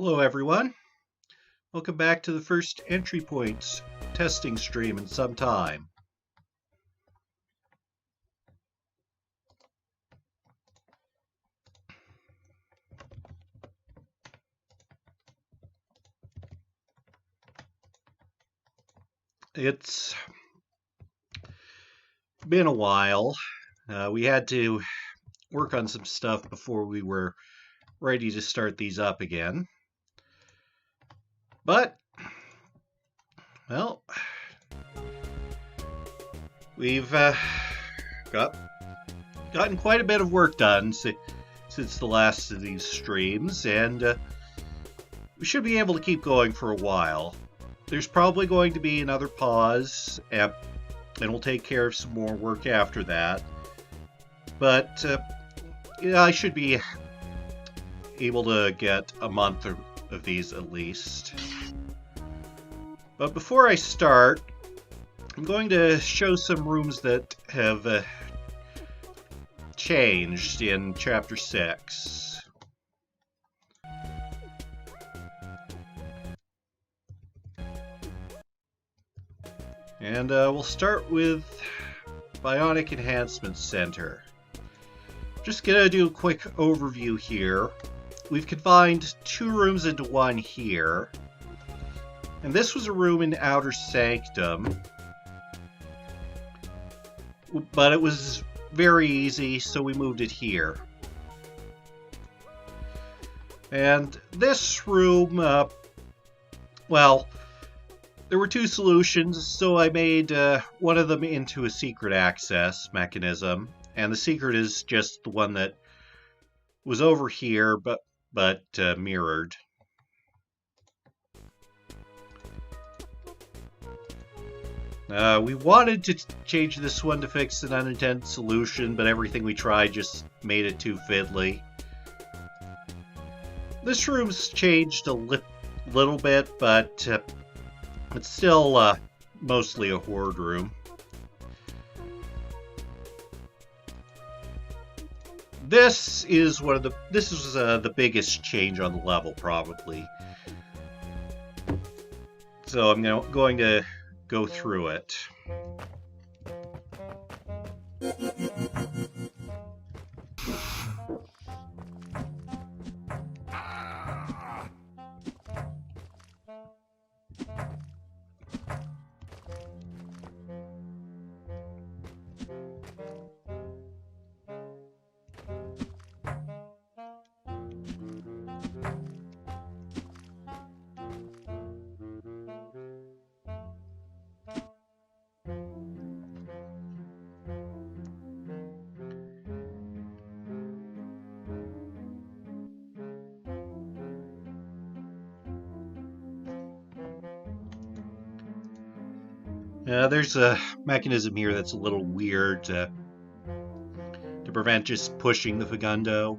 Hello everyone, welcome back to the first entry points testing stream in some time. It's been a while. We had to work on some stuff before we were ready to start these up again. But, well, we've gotten quite a bit of work done since the last of these streams, and we should be able to keep going for a while. There's probably going to be another pause, and we'll take care of some more work after that. But I should be able to get a month of these at least. But before I start, I'm going to show some rooms that have changed in Chapter 6. And we'll start with Bionic Enhancement Center. Just gonna do a quick overview here. We've combined 2 rooms into one here. And this was a room in Outer Sanctum. But it was very easy, so we moved it here. And this room, well, there were 2 solutions, so I made one of them into a secret access mechanism. And the secret is just the one that was over here, but mirrored. We wanted to change this one to fix an unintended solution, but everything we tried just made it too fiddly. This room's changed a little bit, but it's still mostly a horde room. This is the biggest change on the level, probably. So I'm going to go through it. There's a mechanism here that's a little weird to prevent just pushing the Fagundo.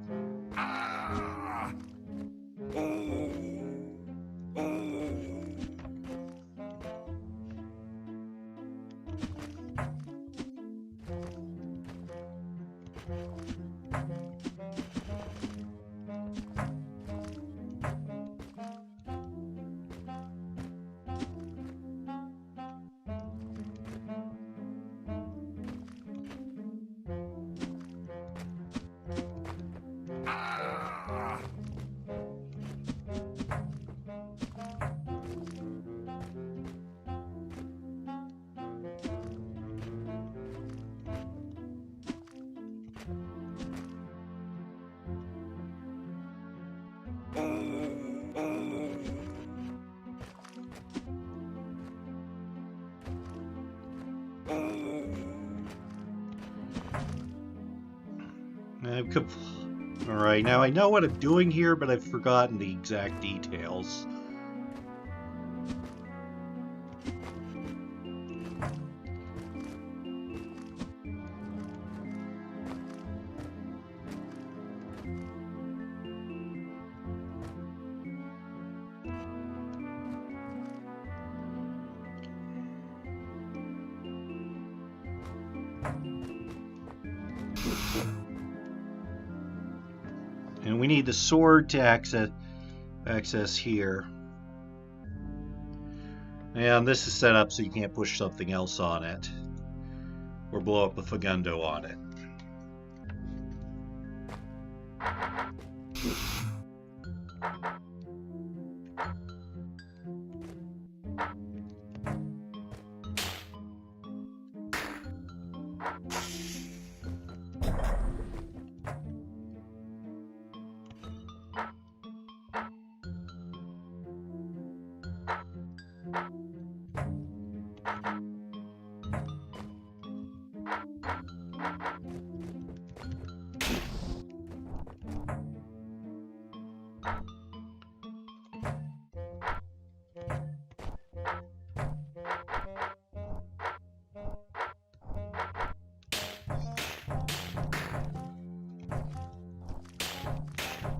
Alright, now I know what I'm doing here, but I've forgotten the exact details. And we need the sword to access access here. And this is set up so you can't push something else on it or blow up a Fagundo on it.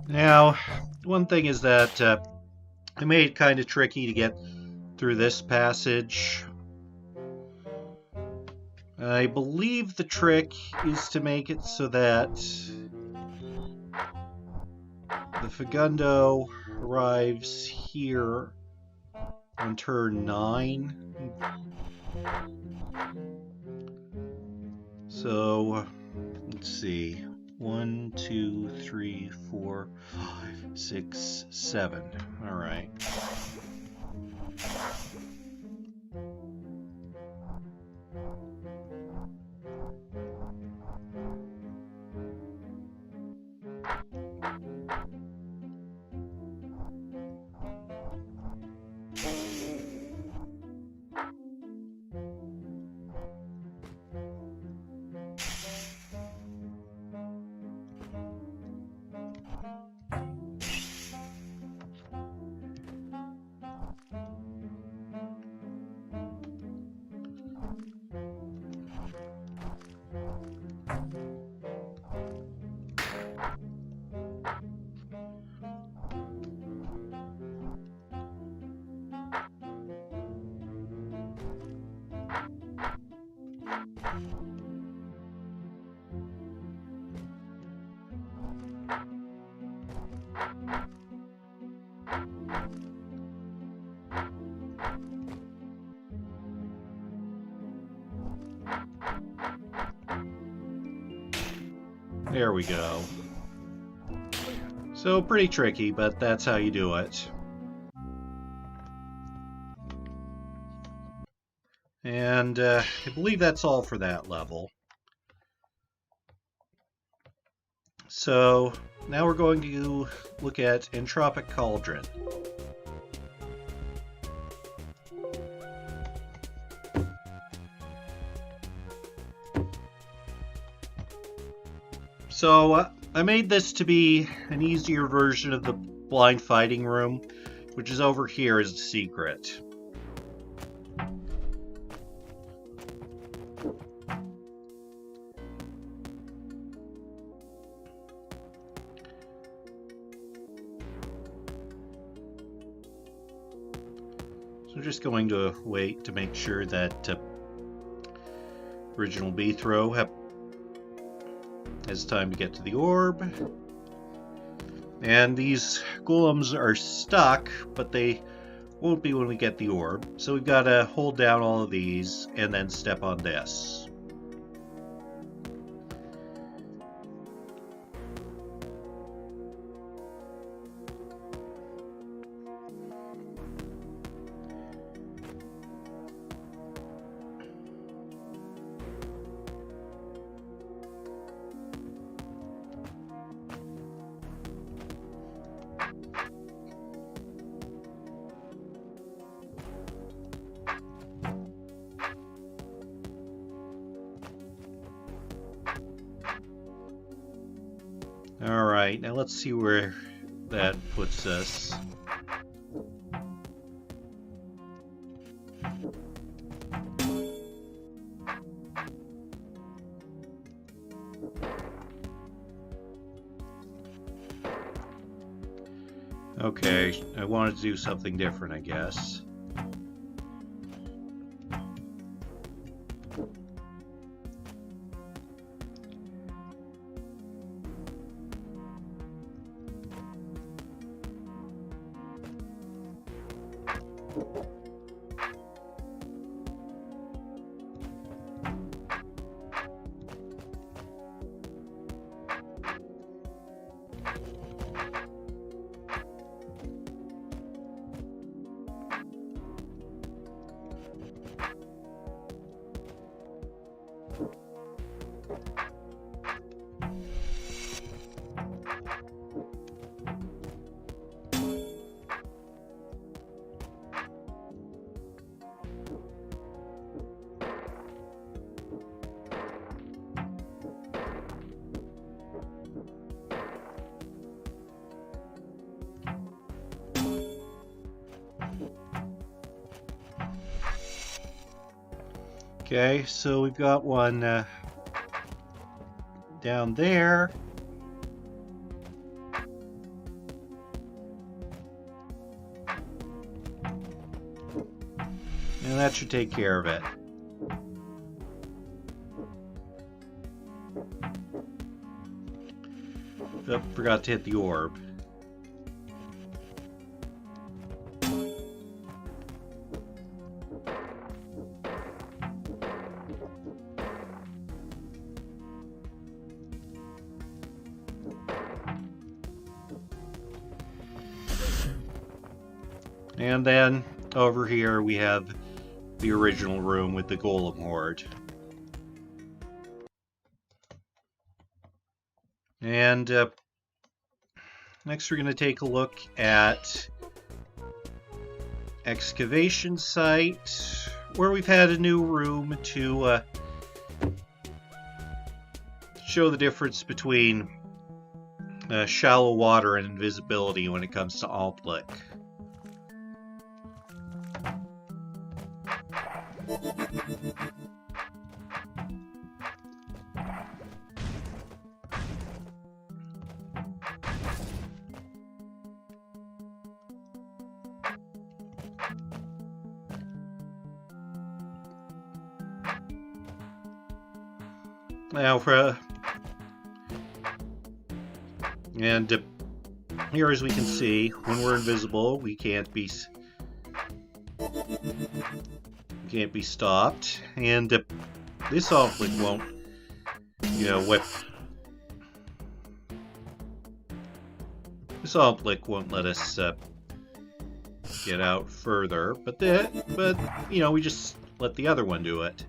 Now, one thing is that I made it kind of tricky to get through this passage. I believe the trick is to make it so that the Fagundo arrives here on turn 9. So, let's see. 1, 2, 3, 4, 5, 6, 7. All right. There we go. So pretty tricky, but that's how you do it. And I believe that's all for that level. So now we're going to look at Entropic Cauldron. So I made this to be an easier version of the blind fighting room, which is over here as a secret. So I'm just going to wait to make sure that original Beethro has time to get to the orb. And these golems are stuck, but they won't be when we get the orb. So we've got to hold down all of these and then step on this. Alright, now let's see where that puts us. Okay, I wanted to do something different, I guess. Okay, so we've got one down there. And that should take care of it. Oh, forgot to hit the orb. And then over here we have the original room with the Golem Horde. And next we're going to take a look at excavation site, where we've had a new room to show the difference between shallow water and invisibility when it comes to Altblick. Now, here, as we can see, when we're invisible, we can't be stopped, and this Altblick won't, this Altblick won't let us get out further, but we just let the other one do it.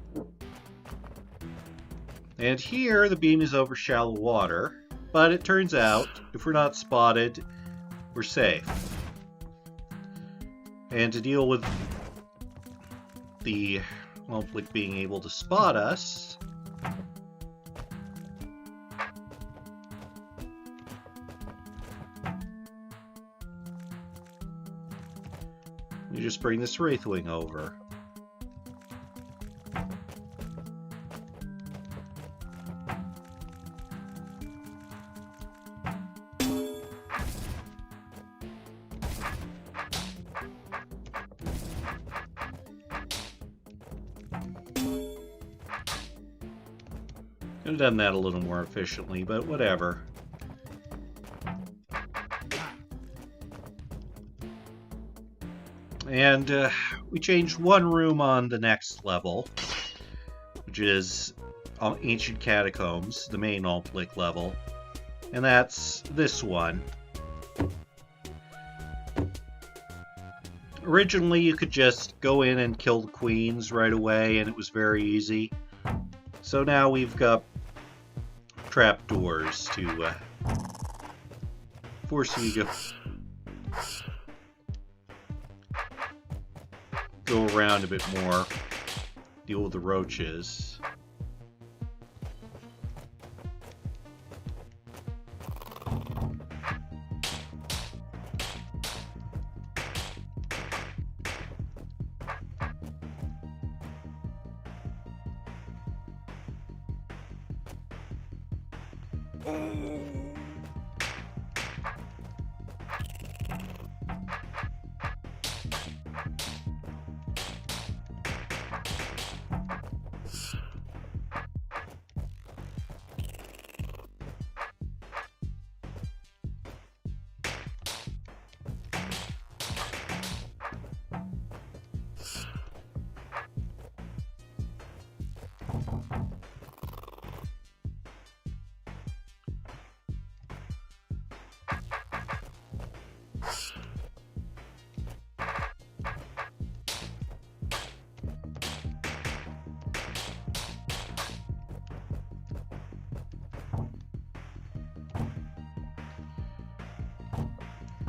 And here, the beam is over shallow water, but it turns out, if we're not spotted, we're safe. And to deal with the Altblick being able to spot us, you just bring this Wraithwing over. Could have done that a little more efficiently, but whatever. And we changed one room on the next level, which is Ancient Catacombs, the main Altblick level, and that's this one. Originally, you could just go in and kill the queens right away, and it was very easy. So now we've got trapdoors to force you to go around a bit more, deal with the roaches.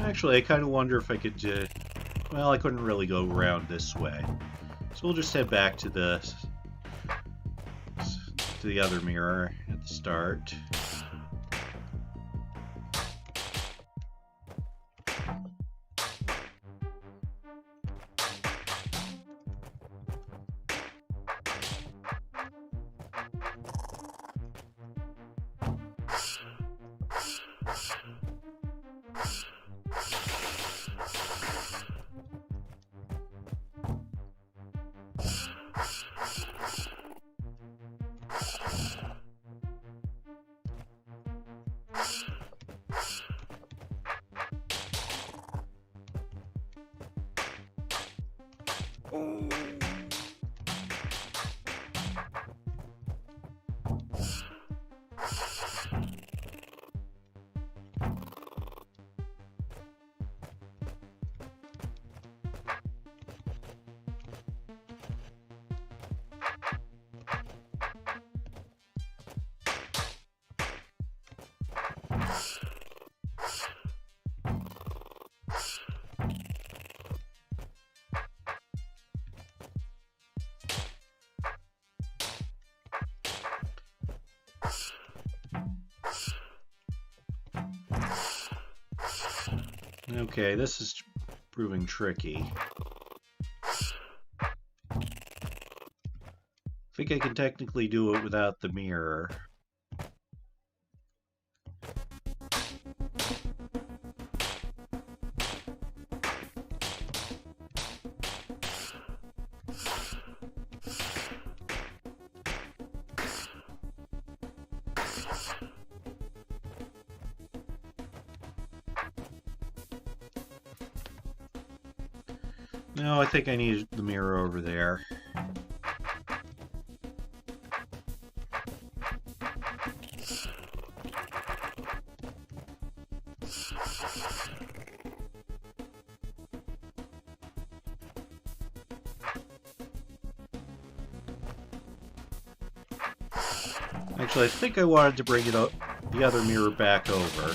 Actually, I kind of wonder if I could... well, I couldn't really go around this way. So we'll just head back to the other mirror at the start. Okay, this is proving tricky. I think I can technically do it without the mirror. No, I think I need the mirror over there. Actually, I think I wanted to bring it up, the other mirror back over.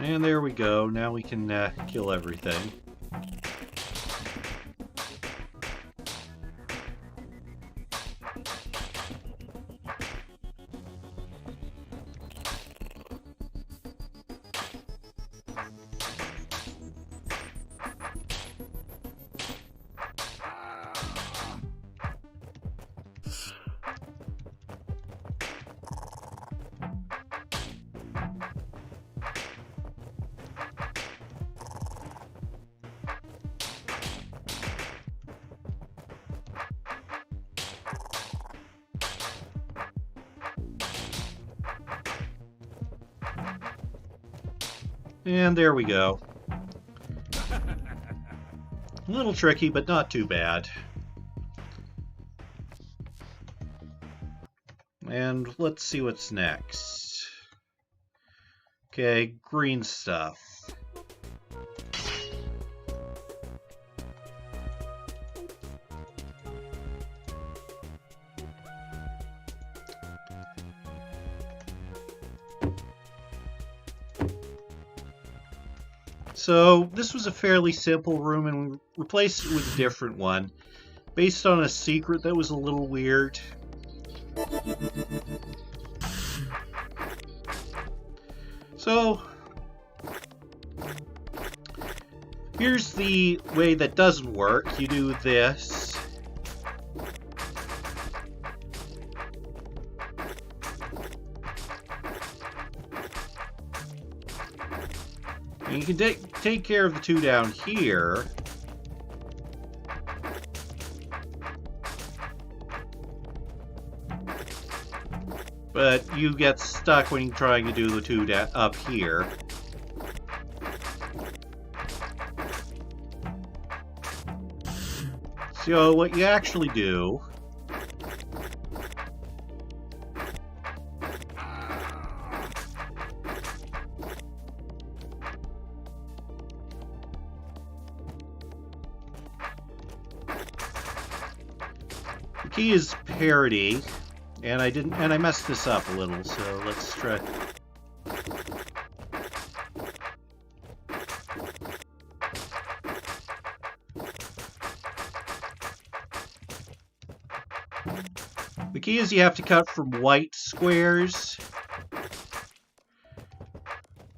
And there we go. Now we can kill everything. And there we go. A little tricky, but not too bad. And let's see what's next. Okay, green stuff. So this was a fairly simple room, and we replaced it with a different one, based on a secret that was a little weird. So here's the way that doesn't work. You do this. And you can take care of the two down here. But you get stuck when you're trying to do the two up here. So what you actually do the key is parity. And I messed this up a little, so let's try. The key is you have to cut from white squares.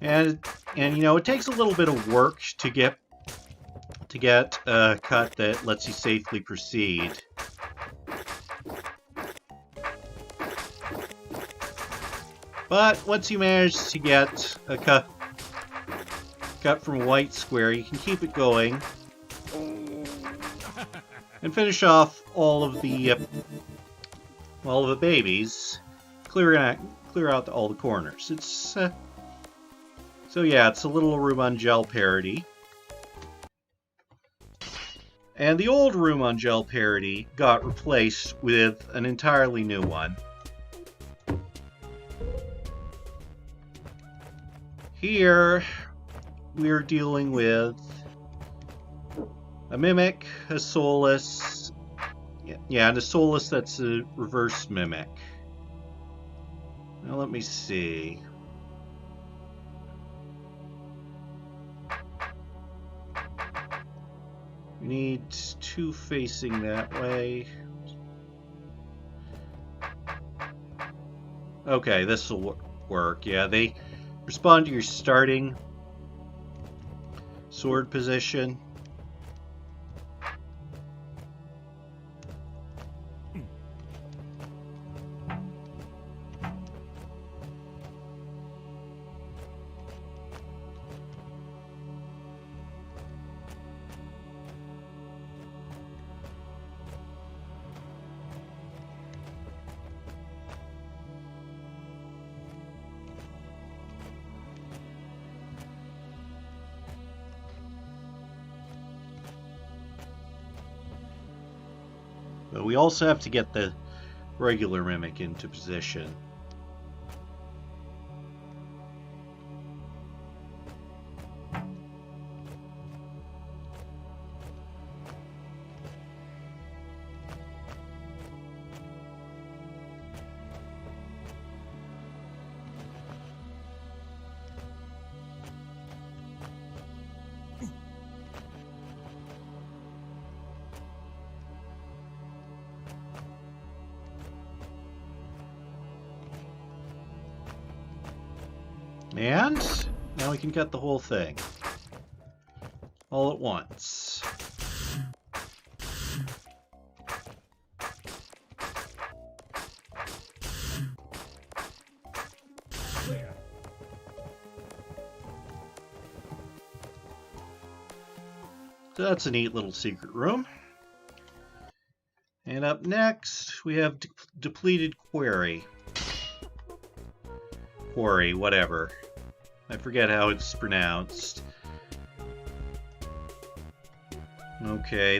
And you know, it takes a little bit of work to get a cut that lets you safely proceed. But once you manage to get a cut from a white square, you can keep it going and finish off all of the babies, clear out all the corners. It's so yeah, it's a little room on gel parity, and the old room on gel parity got replaced with an entirely new one. Here, we're dealing with a Mimic, a Solus, yeah, and a Solus that's a reverse Mimic. Now let me see. We need two facing that way. Okay, this will work. Yeah, they respond to your starting sword position. But we also have to get the regular Mimic into position. And now we can cut the whole thing all at once. So that's a neat little secret room. And up next, we have depleted quarry. Quarry, whatever. I forget how it's pronounced. Okay,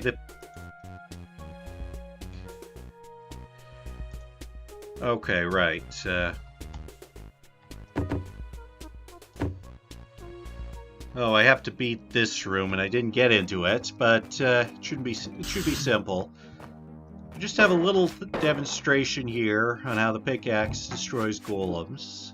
okay, right. Oh, I have to beat this room, and I didn't get into it, but it should be simple. Just have a little demonstration here on how the pickaxe destroys golems.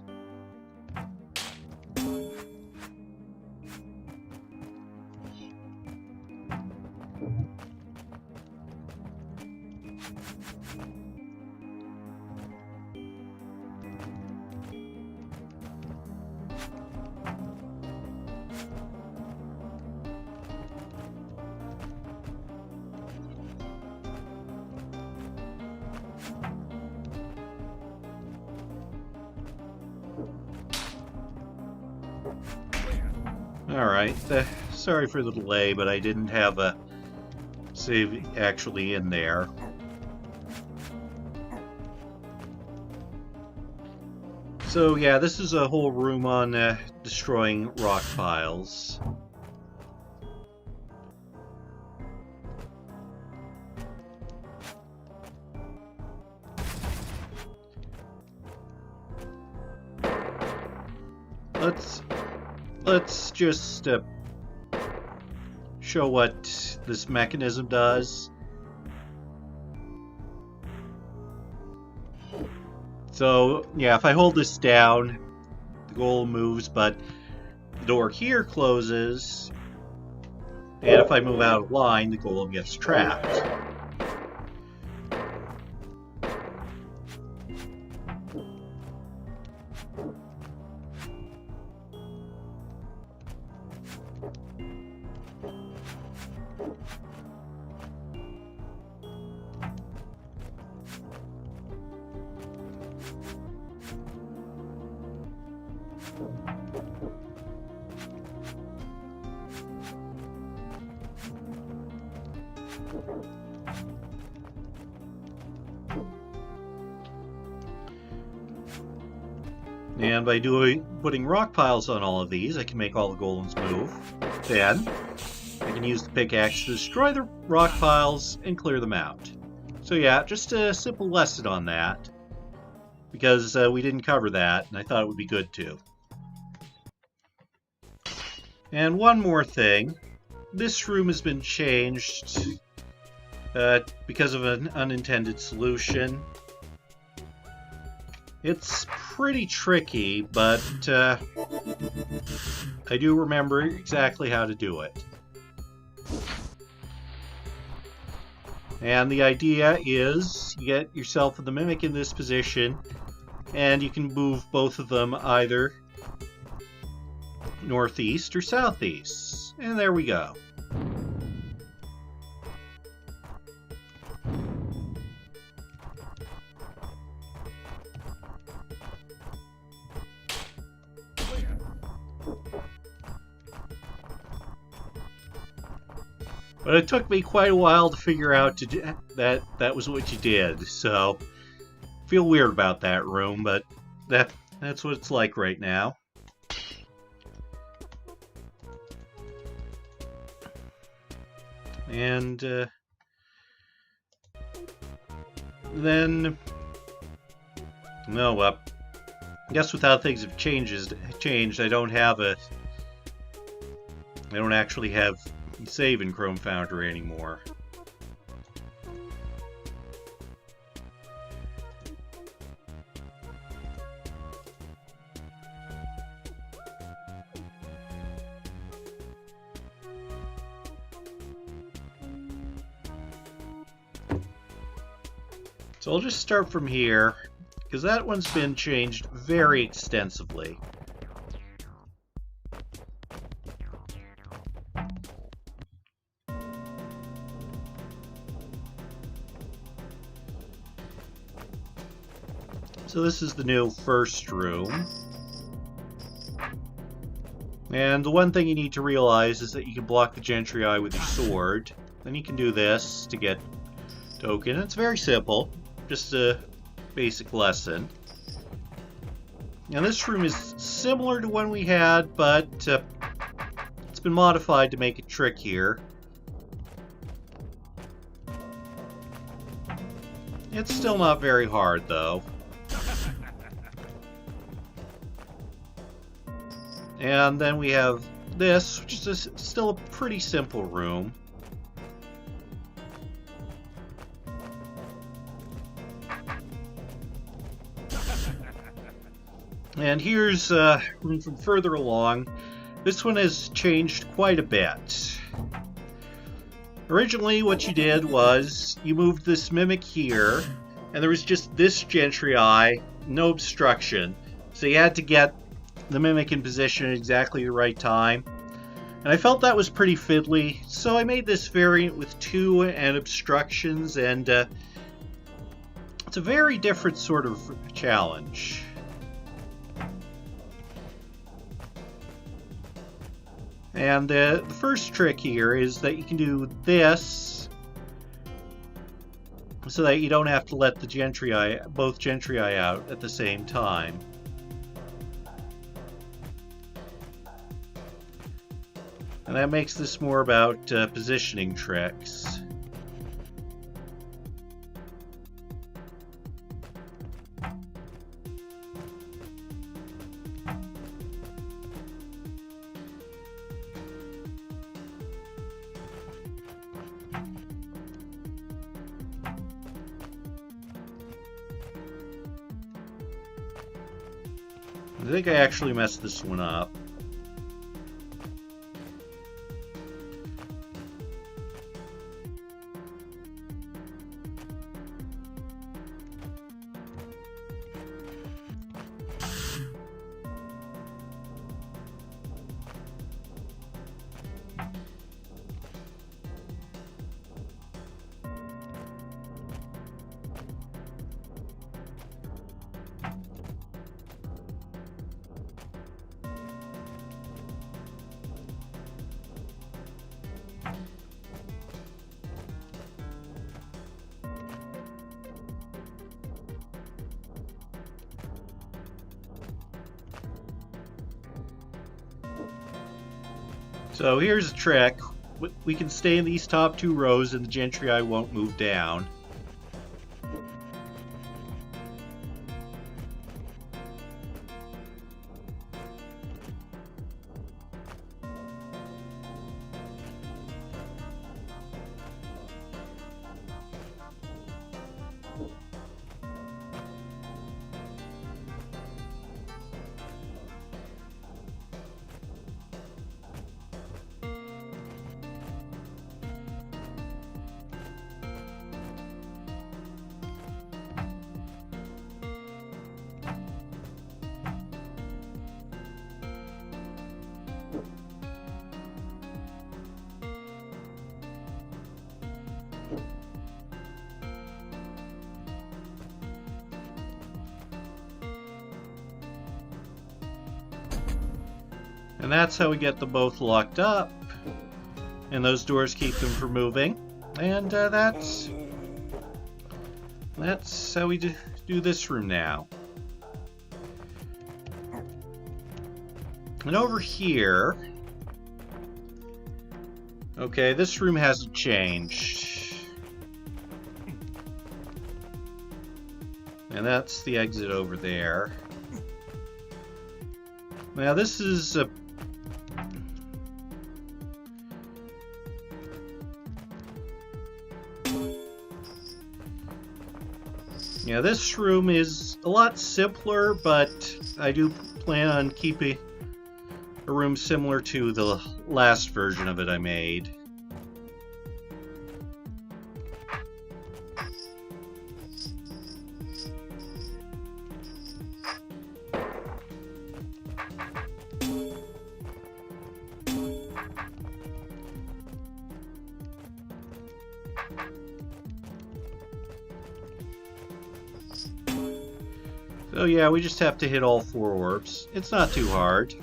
Alright, sorry for the delay, but I didn't have a save actually in there. So yeah, this is a whole room on destroying rock piles. Let's just show what this mechanism does. So, yeah, if I hold this down, the golem moves, but the door here closes, and if I move out of line, the golem gets trapped. And by putting rock piles on all of these, I can make all the golems move. Then, I can use the pickaxe to destroy the rock piles and clear them out. So yeah, just a simple lesson on that, because we didn't cover that, and I thought it would be good to. And one more thing, this room has been changed because of an unintended solution. It's pretty tricky, but I do remember exactly how to do it. And the idea is you get yourself the Mimic in this position, and you can move both of them either northeast or southeast. And there we go. But it took me quite a while to figure out that was what you did, so I feel weird about that room, but that's what it's like right now. And then, no, I guess without things have changed, I don't actually have save in Chrome Foundry anymore. So I'll just start from here, because that one's been changed very extensively. So this is the new first room. And the one thing you need to realize is that you can block the Gentry Eye with your sword. Then you can do this to get token. It's very simple. Just a basic lesson. Now this room is similar to one we had, but it's been modified to make it trickier. It's still not very hard, though. And then we have this, which is still a pretty simple room. And here's room from further along. This one has changed quite a bit. Originally, what you did was you moved this mimic here, and there was just this gentry eye, no obstruction. So you had to get the mimic in position at exactly the right time. And I felt that was pretty fiddly, so I made this variant with 2 and obstructions, and it's a very different sort of challenge. And the first trick here is that you can do this so that you don't have to let the both gentry eye out at the same time. And that makes this more about positioning tricks. I think I actually messed this one up. So here's a trick. We can stay in these top 2 rows and the gentry eye won't move down. And that's how we get them both locked up. And those doors keep them from moving. And that's how we do this room now. And over here... Okay, this room hasn't changed. And that's the exit over there. Now this is a... Yeah, this room is a lot simpler, but I do plan on keeping a room similar to the last version of it I made. So yeah, we just have to hit all 4 orbs. It's not too hard.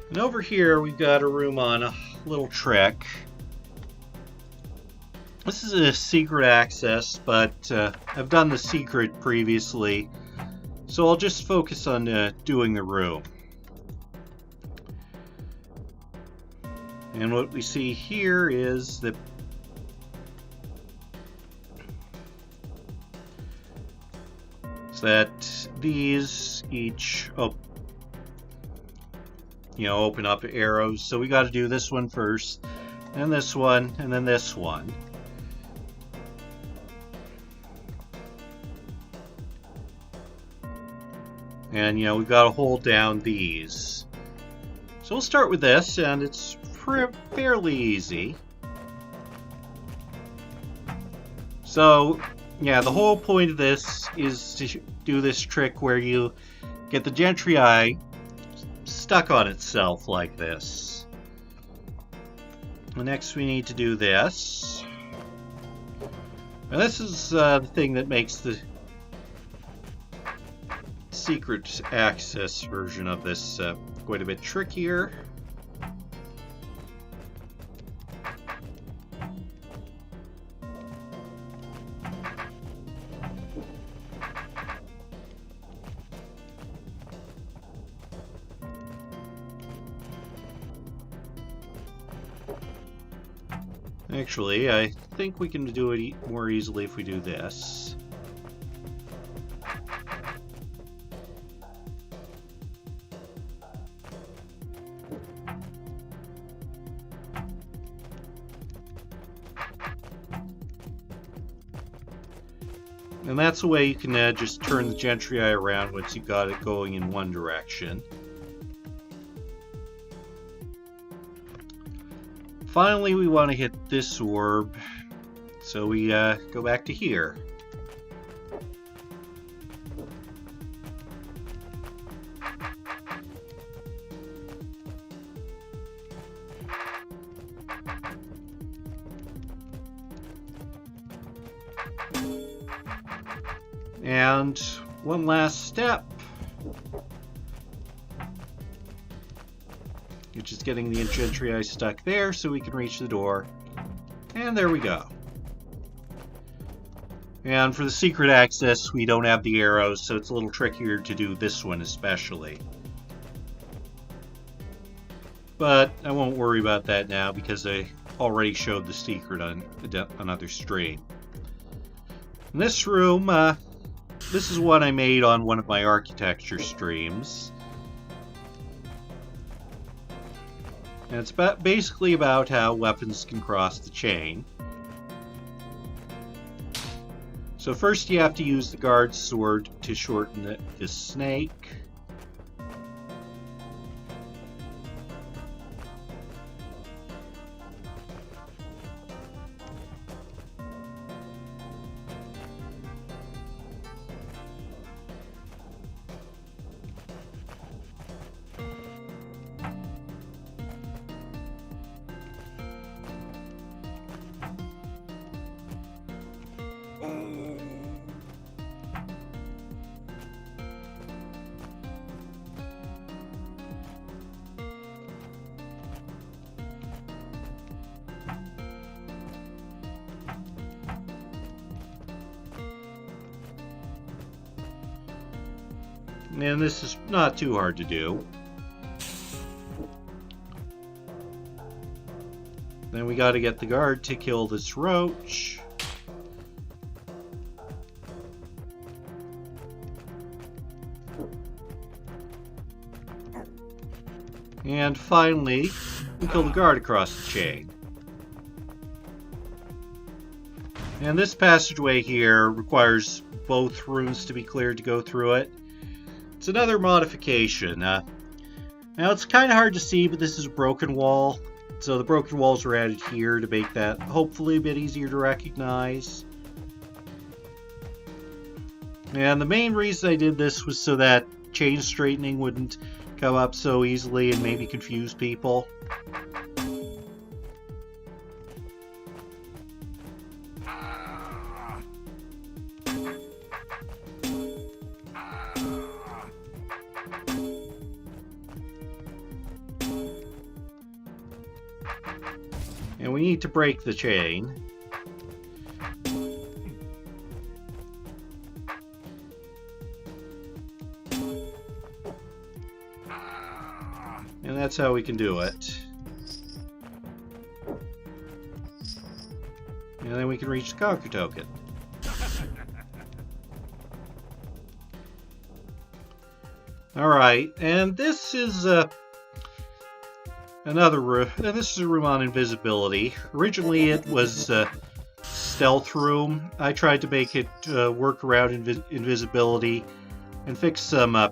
And over here we've got a room on a little trick. This is a secret access, but I've done the secret previously, so I'll just focus on doing the room. And what we see here is that these each open up arrows. So we got to do this one first, and this one, and then this one. And we've got to hold down these. So we'll start with this, and it's fairly easy. So yeah, the whole point of this is to do this trick where you get the Gentry Eye stuck on itself like this. And next we need to do this. And this is the thing that makes the secret access version of this quite a bit trickier. Actually, I think we can do it more easily if we do this. And that's the way you can just turn the Gentry Eye around once you got it going in one direction. Finally, we want to hit this orb, so we go back to here. And one last step, which is getting the Gentry Eye stuck there so we can reach the door. And there we go. And for the secret access, we don't have the arrows, so it's a little trickier to do this one especially. But I won't worry about that now because I already showed the secret on another stream. In this room, this is one I made on one of my architecture streams. And it's basically about how weapons can cross the chain. So first you have to use the guard sword to shorten this snake. And this is not too hard to do. Then we got to get the guard to kill this roach. And finally, we kill the guard across the chain. And this passageway here requires both rooms to be cleared to go through it. It's another modification. Now it's kind of hard to see, but this is a broken wall. So the broken walls were added here to make that hopefully a bit easier to recognize. And the main reason I did this was so that chain straightening wouldn't come up so easily and maybe confuse people. And we need to break the chain. that's how we can do it. And then we can reach the Conquer token. Alright, and this is another room. This is a room on invisibility. Originally it was a stealth room. I tried to make it work around invisibility and fix some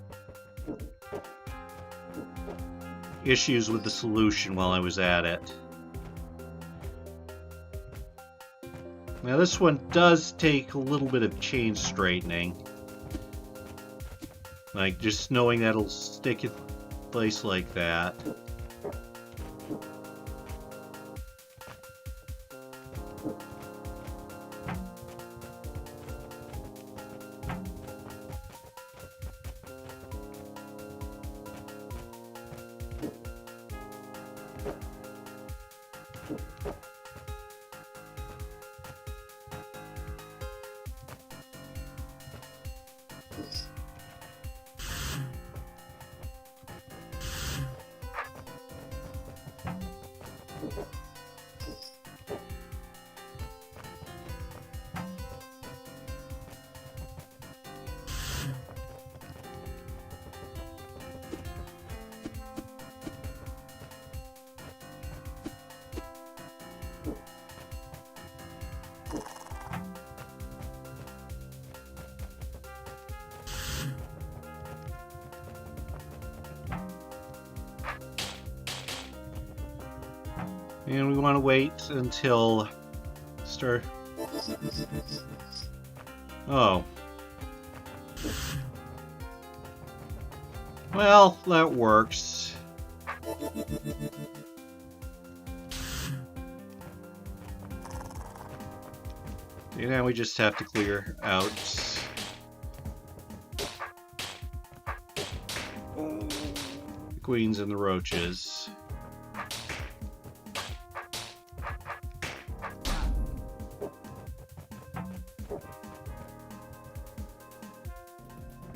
issues with the solution while I was at it. Now this one does take a little bit of chain straightening. Like, just knowing that it'll stick in place like that. And we want to wait until start. Oh. Well, that works. And now we just have to clear out the queens and the roaches.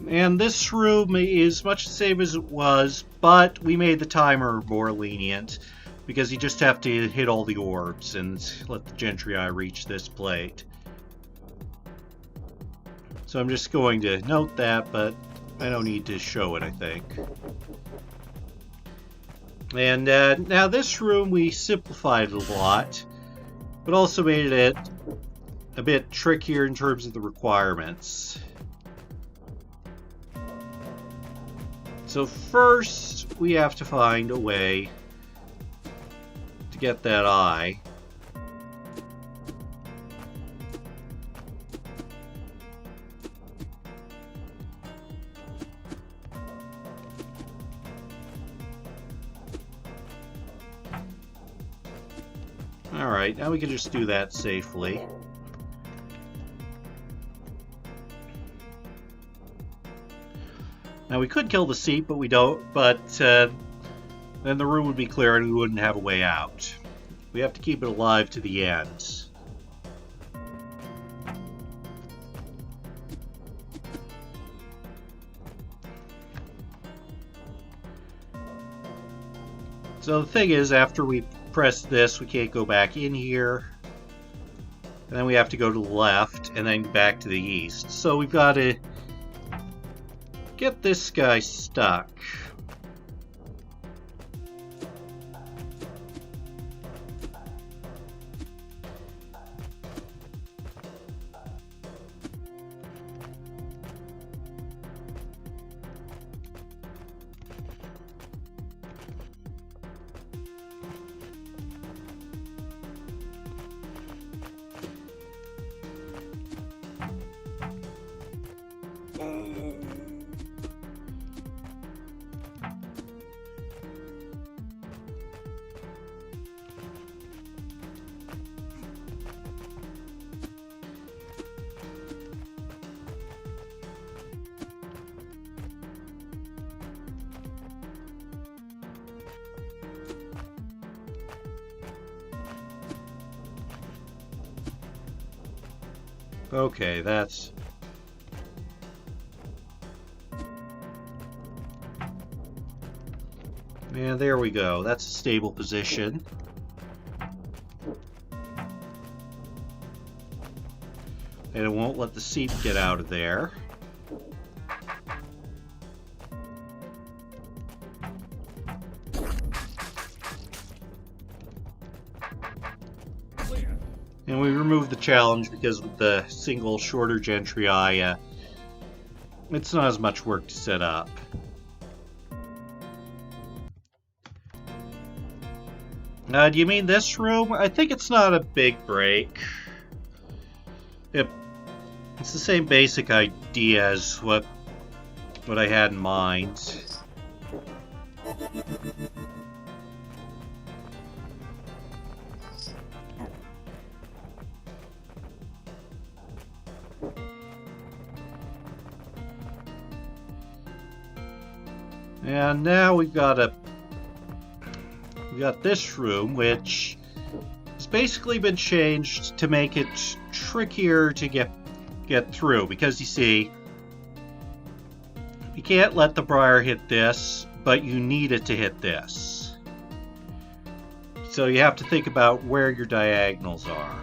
And this room is much the same as it was, but we made the timer more lenient because you just have to hit all the orbs and let the Gentry Eye reach this plate. So I'm just going to note that, but I don't need to show it, I think. And now this room we simplified a lot, but also made it a bit trickier in terms of the requirements. So first, we have to find a way to get that eye. Alright, now we can just do that safely. Now we could kill the seat, but we don't, but then the room would be clear and we wouldn't have a way out. We have to keep it alive to the end. So the thing is, after we press this, we can't go back in here. And then we have to go to the left and then back to the east. So we've got to get this guy stuck. Okay, that's... And there we go. That's a stable position. And it won't let the seep get out of there. And we removed the challenge because with the single shorter gentry eye, it's not as much work to set up. Do you mean this room? I think it's not a big break. It's the same basic idea as what I had in mind. And now we've got this room, which has basically been changed to make it trickier to get through, because you see, you can't let the briar hit this, but you need it to hit this. So you have to think about where your diagonals are.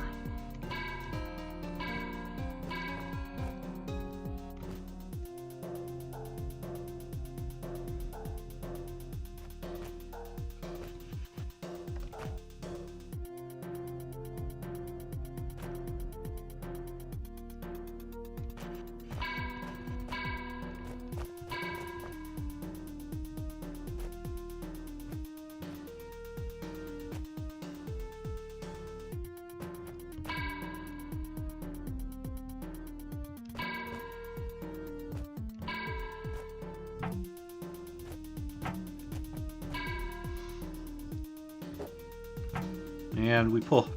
And we pulled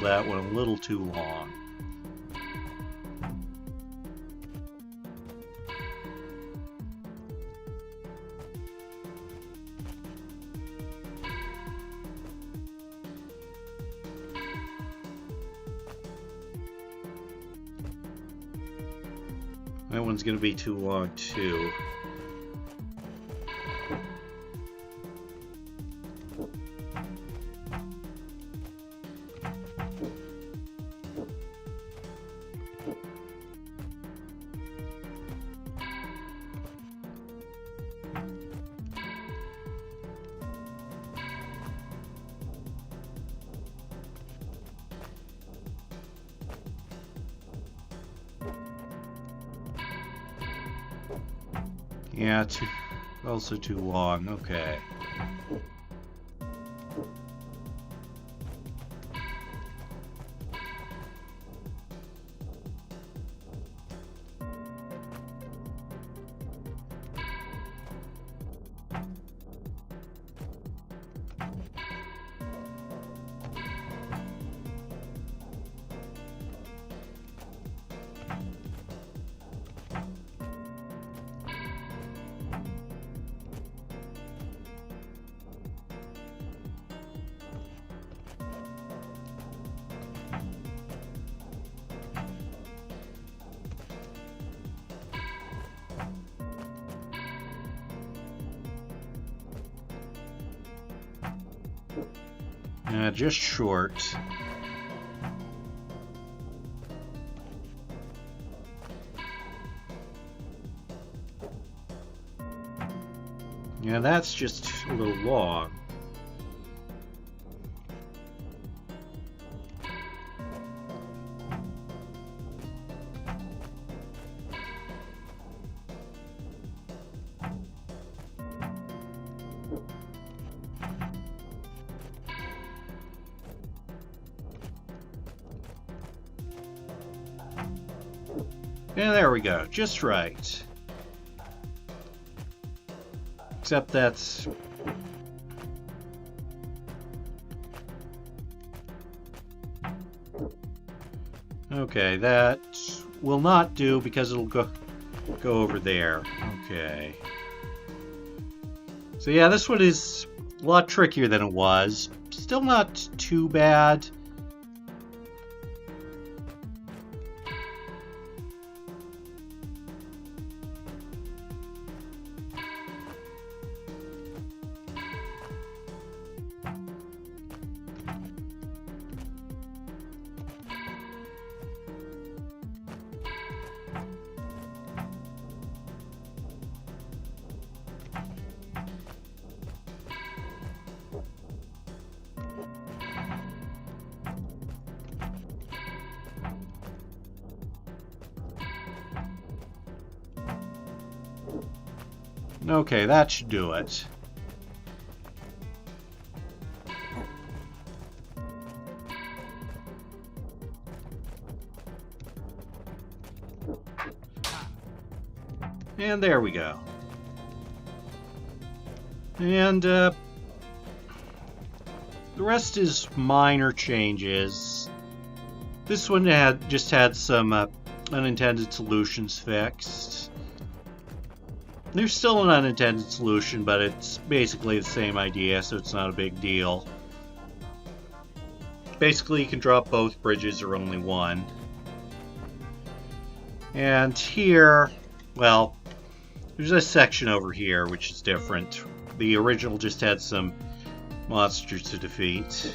that one a little too long. That one's going to be too long too. Yeah, also too long. Okay. Just short. Yeah, that's just a little long. Yeah, there we go. Just right. Except that's... Okay, that will not do because it'll go over there. Okay. So yeah, this one is a lot trickier than it was. Still not too bad. Okay, that should do it. And there we go. And the rest is minor changes. This one just had some unintended solutions fixed. There's still an unintended solution, but it's basically the same idea, so it's not a big deal. Basically, you can drop both bridges or only one. And here, well, there's a section over here which is different. The original just had some monsters to defeat.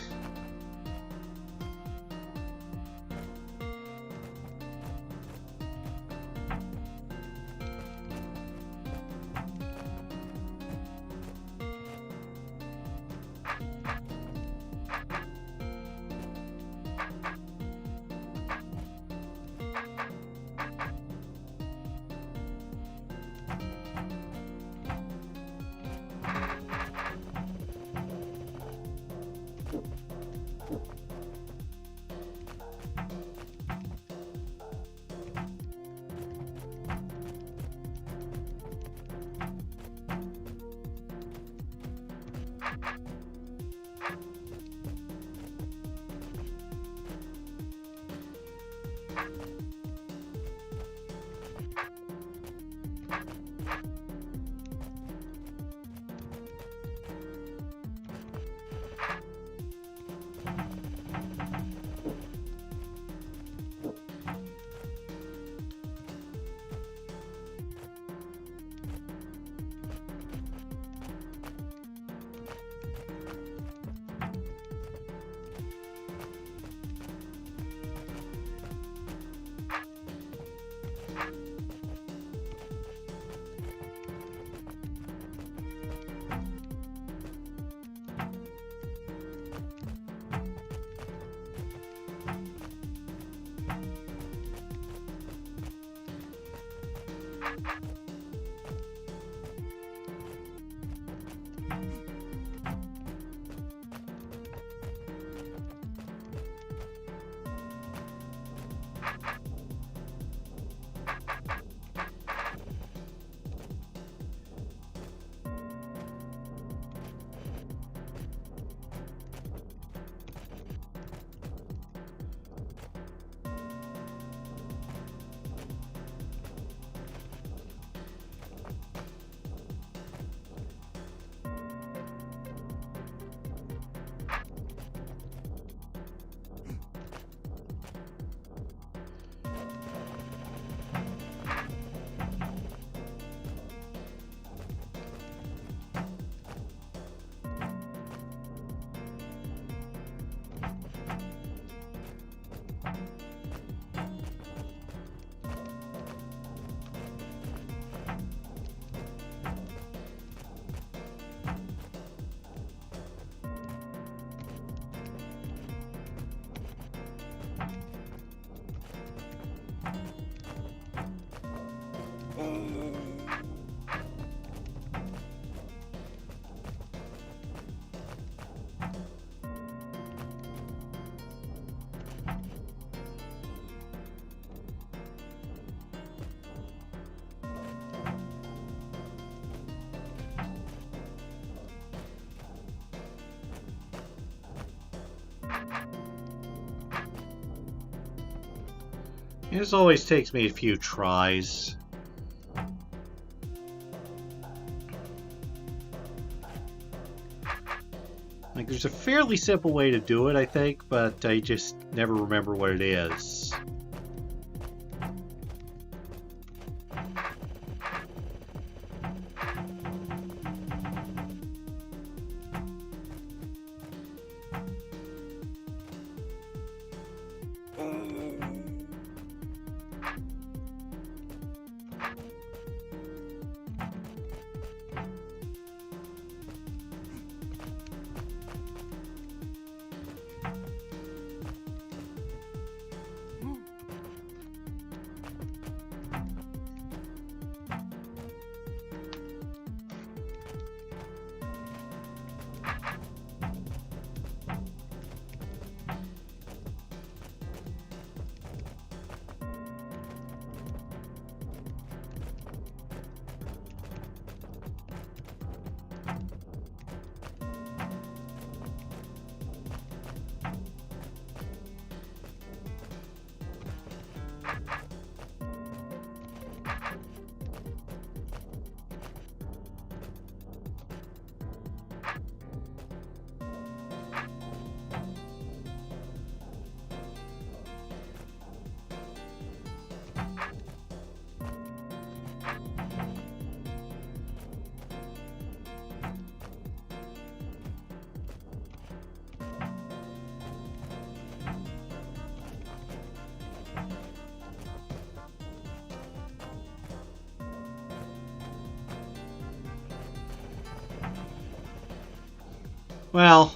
This always takes me a few tries. Like, there's a fairly simple way to do it, I think, but I just never remember what it is. Well,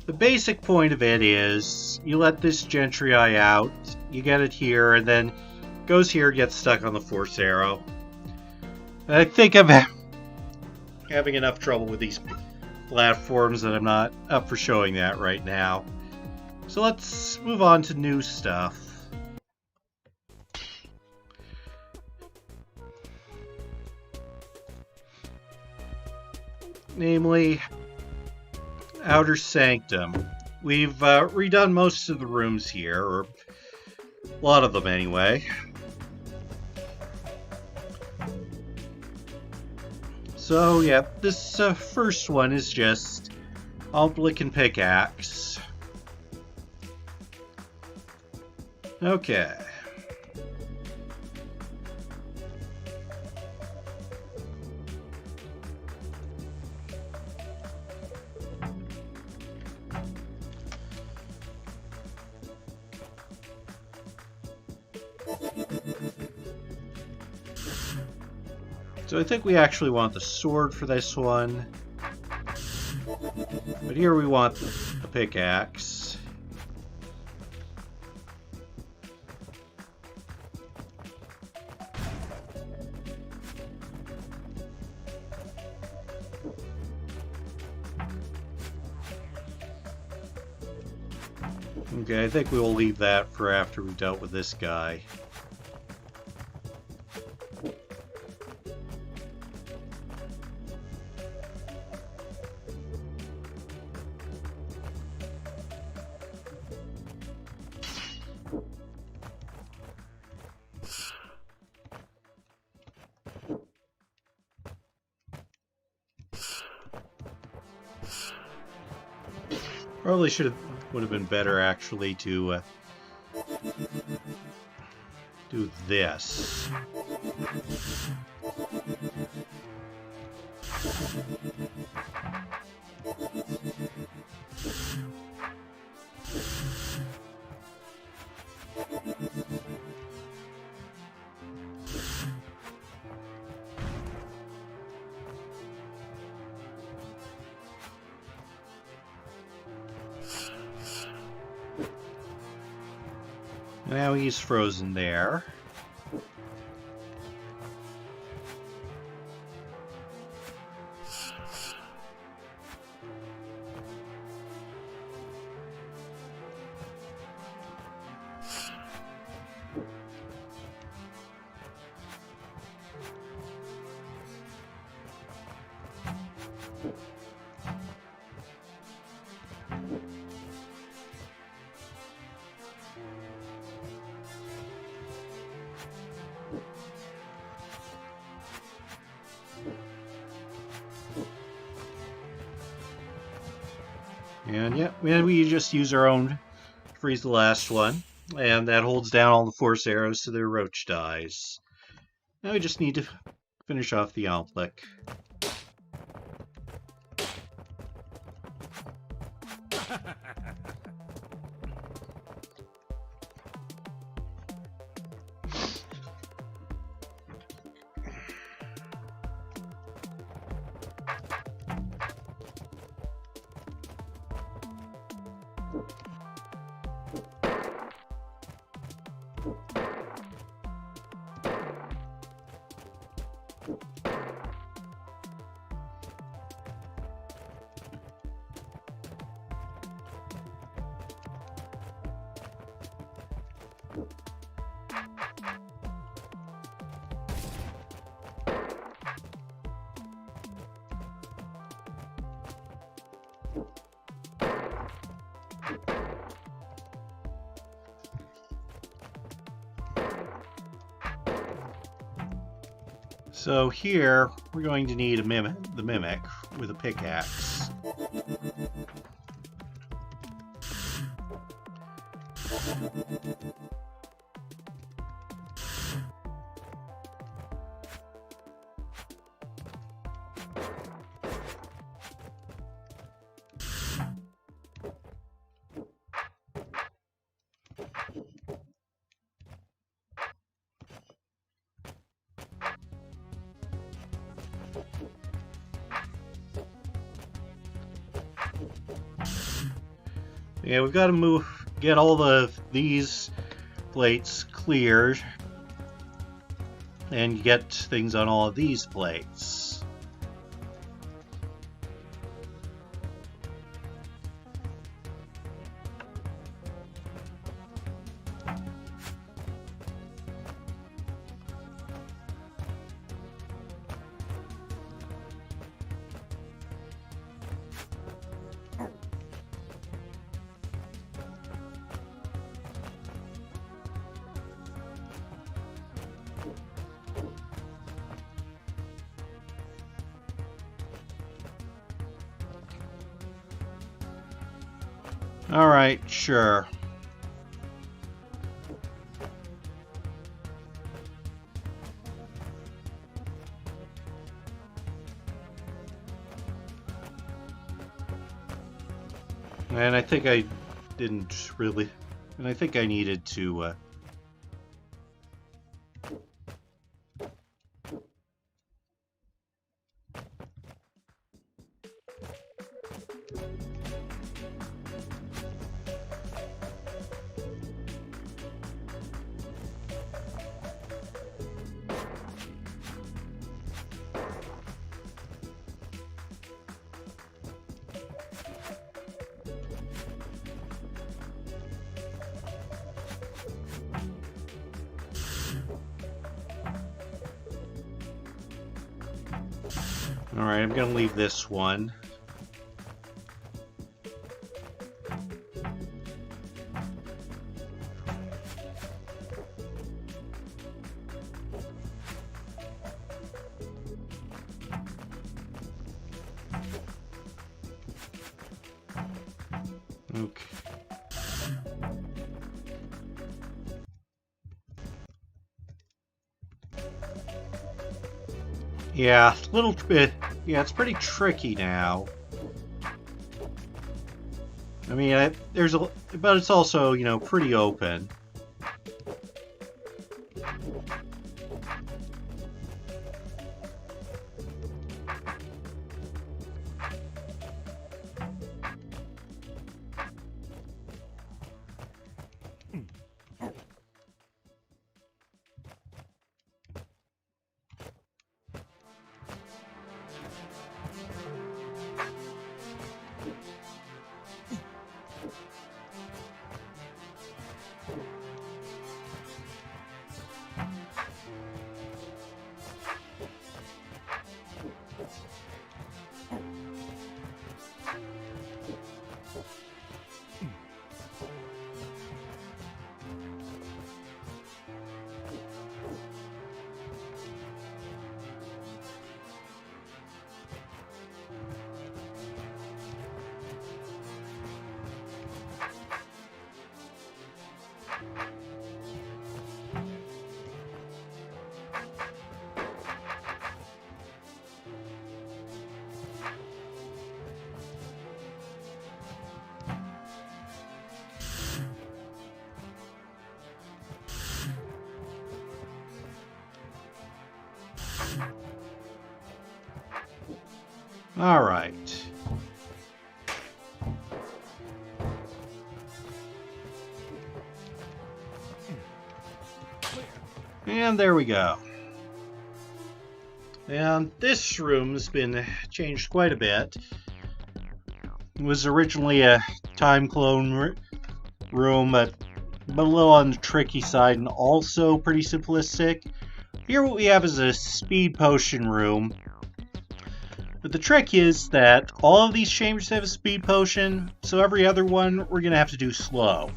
the basic point of it is you let this Gentry Eye out, you get it here, and then goes here, gets stuck on the Force Arrow. I think I'm having enough trouble with these platforms that I'm not up for showing that right now. So let's move on to new stuff. Namely, Outer Sanctum. We've redone most of the rooms here, or a lot of them anyway. So yeah, this first one is just Alplik and Pickaxe. Okay. So I think we actually want the sword for this one. But here we want the pickaxe. Okay, I think we will leave that for after we've dealt with this guy. Probably would have been better actually to do this. Now he's frozen there. And yeah, we just use our own to freeze the last one. And that holds down all the force arrows so their roach dies. Now we just need to finish off the Alplik. So here, we're going to need the Mimic with a pickaxe. Yeah, we've got to get all these plates cleared, and get things on all of these plates. Alright, sure. And I think I didn't really... And I think I needed to... Alright, I'm gonna leave this one. Okay. Yeah, a little bit. Yeah, it's pretty tricky now. I mean, but it's also, you know, pretty open. All right. And there we go. And this room's been changed quite a bit. It was originally a time clone room, but a little on the tricky side and also pretty simplistic. Here what we have is a speed potion room. But the trick is that all of these chambers have a speed potion, so every other one we're going to have to do slow.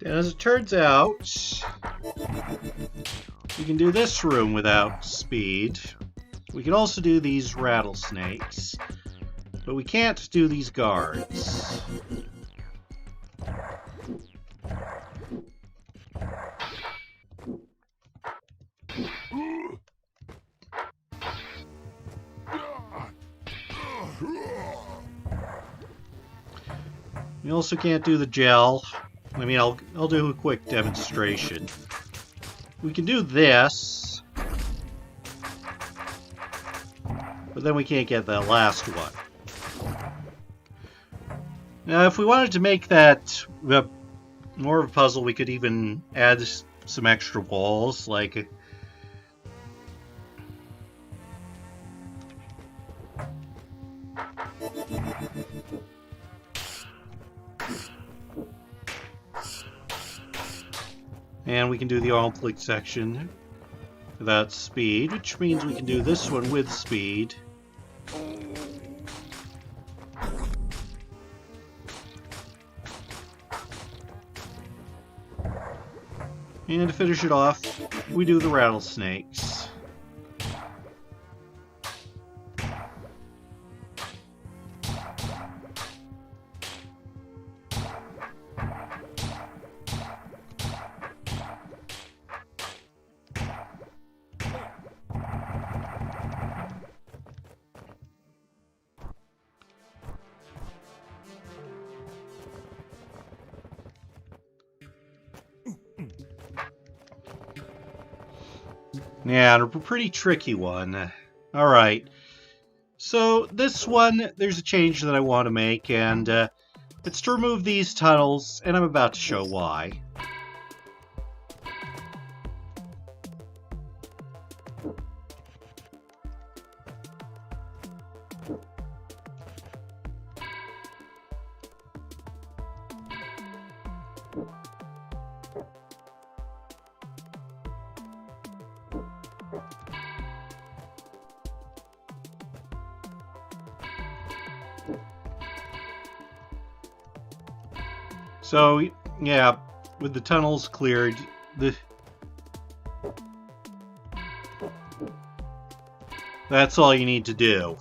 And as it turns out, you can do this room without speed. We can also do these rattlesnakes, but we can't do these guards. We also can't do the gel. I mean, I'll do a quick demonstration. We can do this, but then we can't get that last one. Now, if we wanted to make that more of a puzzle, we could even add some extra walls, like... And we can do the all-click section without speed, which means we can do this one with speed. And to finish it off, we do the rattlesnakes. Yeah, a pretty tricky one. Alright. So, this one, there's a change that I want to make, and it's to remove these tunnels, and I'm about to show why. So, yeah, with the tunnels cleared, that's all you need to do.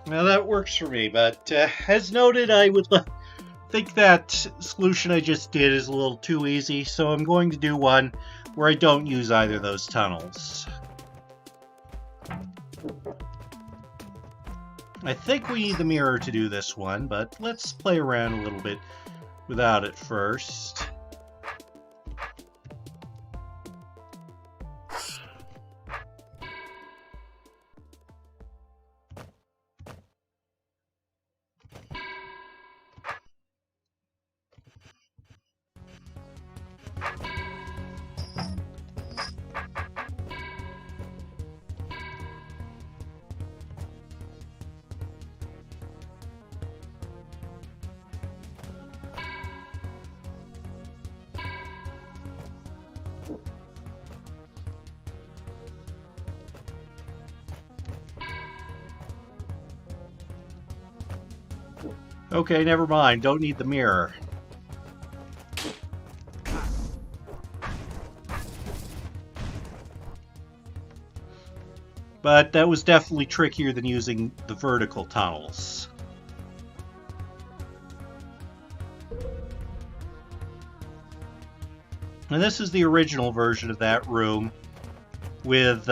Now that works for me, but as noted, I would think that solution I just did is a little too easy, so I'm going to do one where I don't use either of those tunnels. I think we need the mirror to do this one, but let's play around a little bit without it first. Okay, never mind. Don't need the mirror. But that was definitely trickier than using the vertical tunnels. And this is the original version of that room with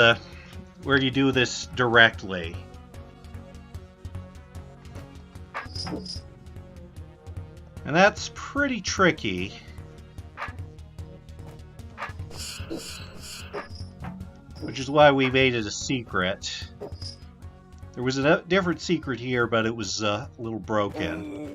where you do this directly. And that's pretty tricky. Which is why we made it a secret. There was a different secret here, but it was a little broken.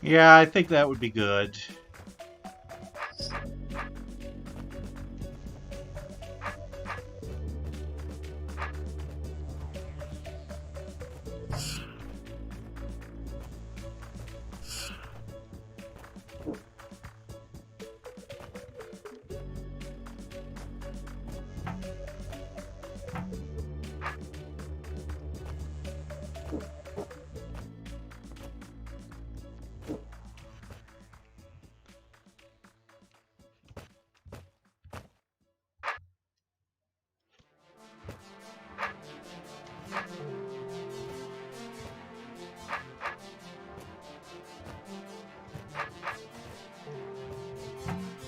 Yeah, I think that would be good.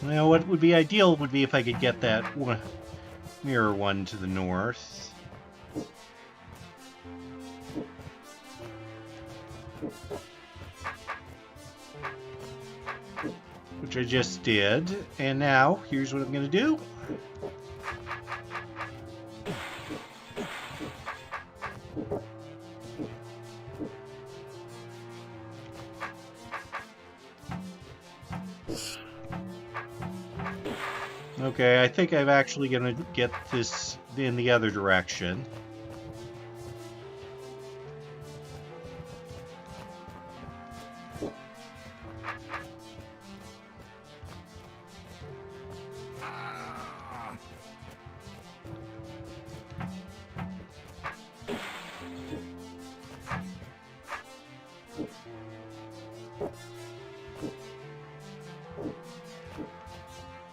Well, what would be ideal would be if I could get that mirror one to the north. Which I just did. And now, here's what I'm going to do. Okay, I think I'm actually going to get this in the other direction.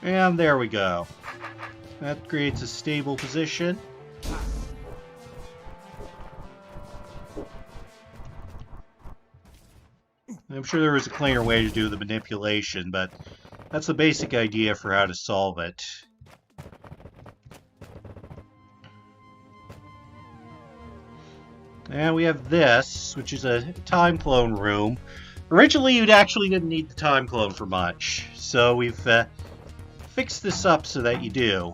And there we go. That creates a stable position. I'm sure there was a cleaner way to do the manipulation, but that's the basic idea for how to solve it. And we have this, which is a time clone room. Originally, you actually didn't need the time clone for much, so we've fixed this up so that you do.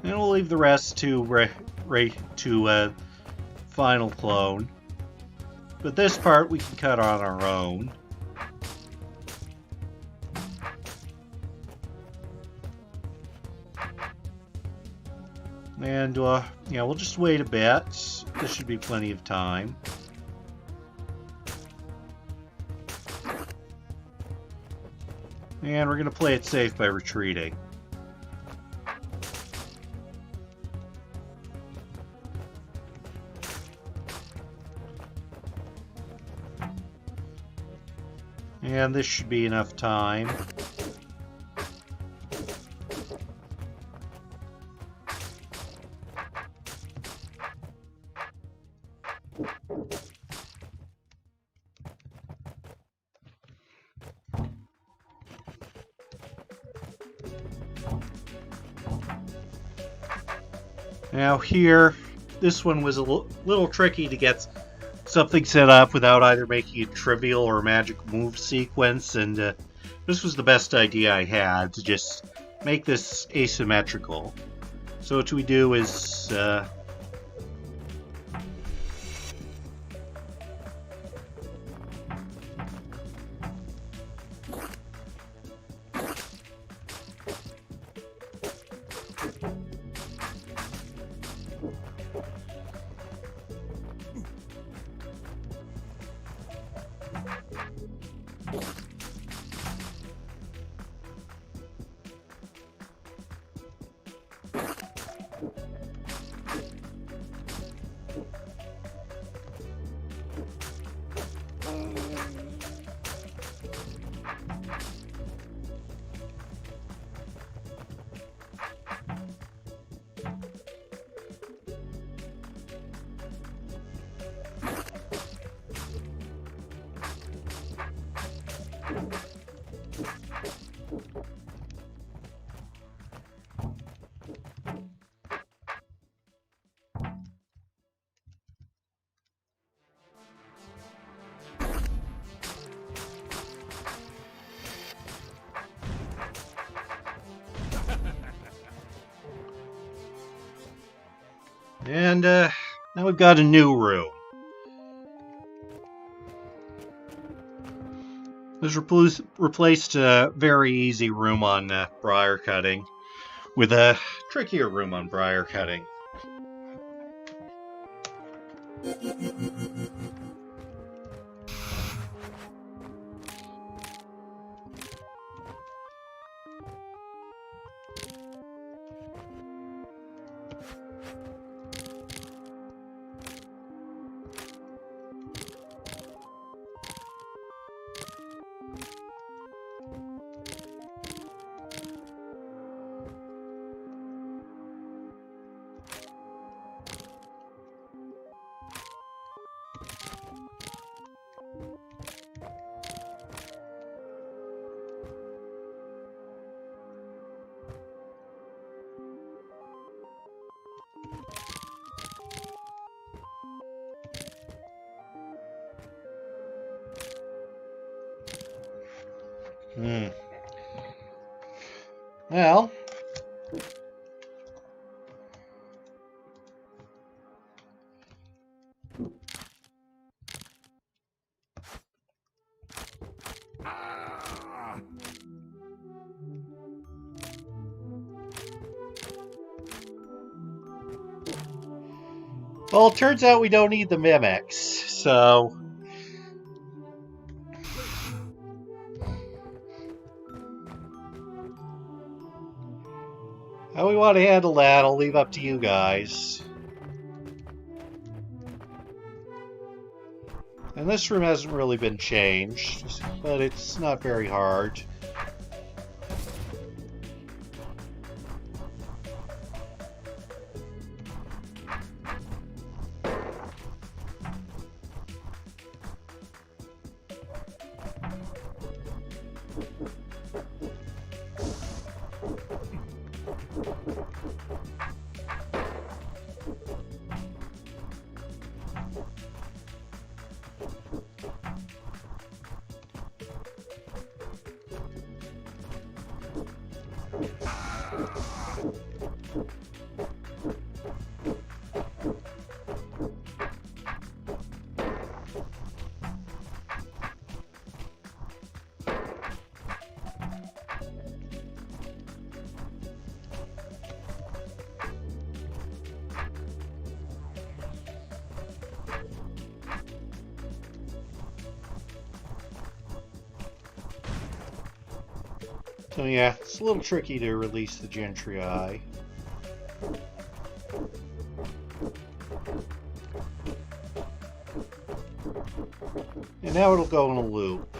And we'll leave the rest to final clone. But this part we can cut on our own. And yeah, we'll just wait a bit. This should be plenty of time. And we're going to play it safe by retreating. And this should be enough time. Now here, this one was a little tricky to get something set up without either making a trivial or magic move sequence, and this was the best idea I had, to just make this asymmetrical. So what we do is And now we've got a new room. This replaced a very easy room on briar cutting with a trickier room on briar cutting. Well, it turns out we don't need the mimics, so... How we want to handle that, I'll leave up to you guys. And this room hasn't really been changed, but it's not very hard. So yeah, it's a little tricky to release the Gentry Eye. And now it'll go in a loop.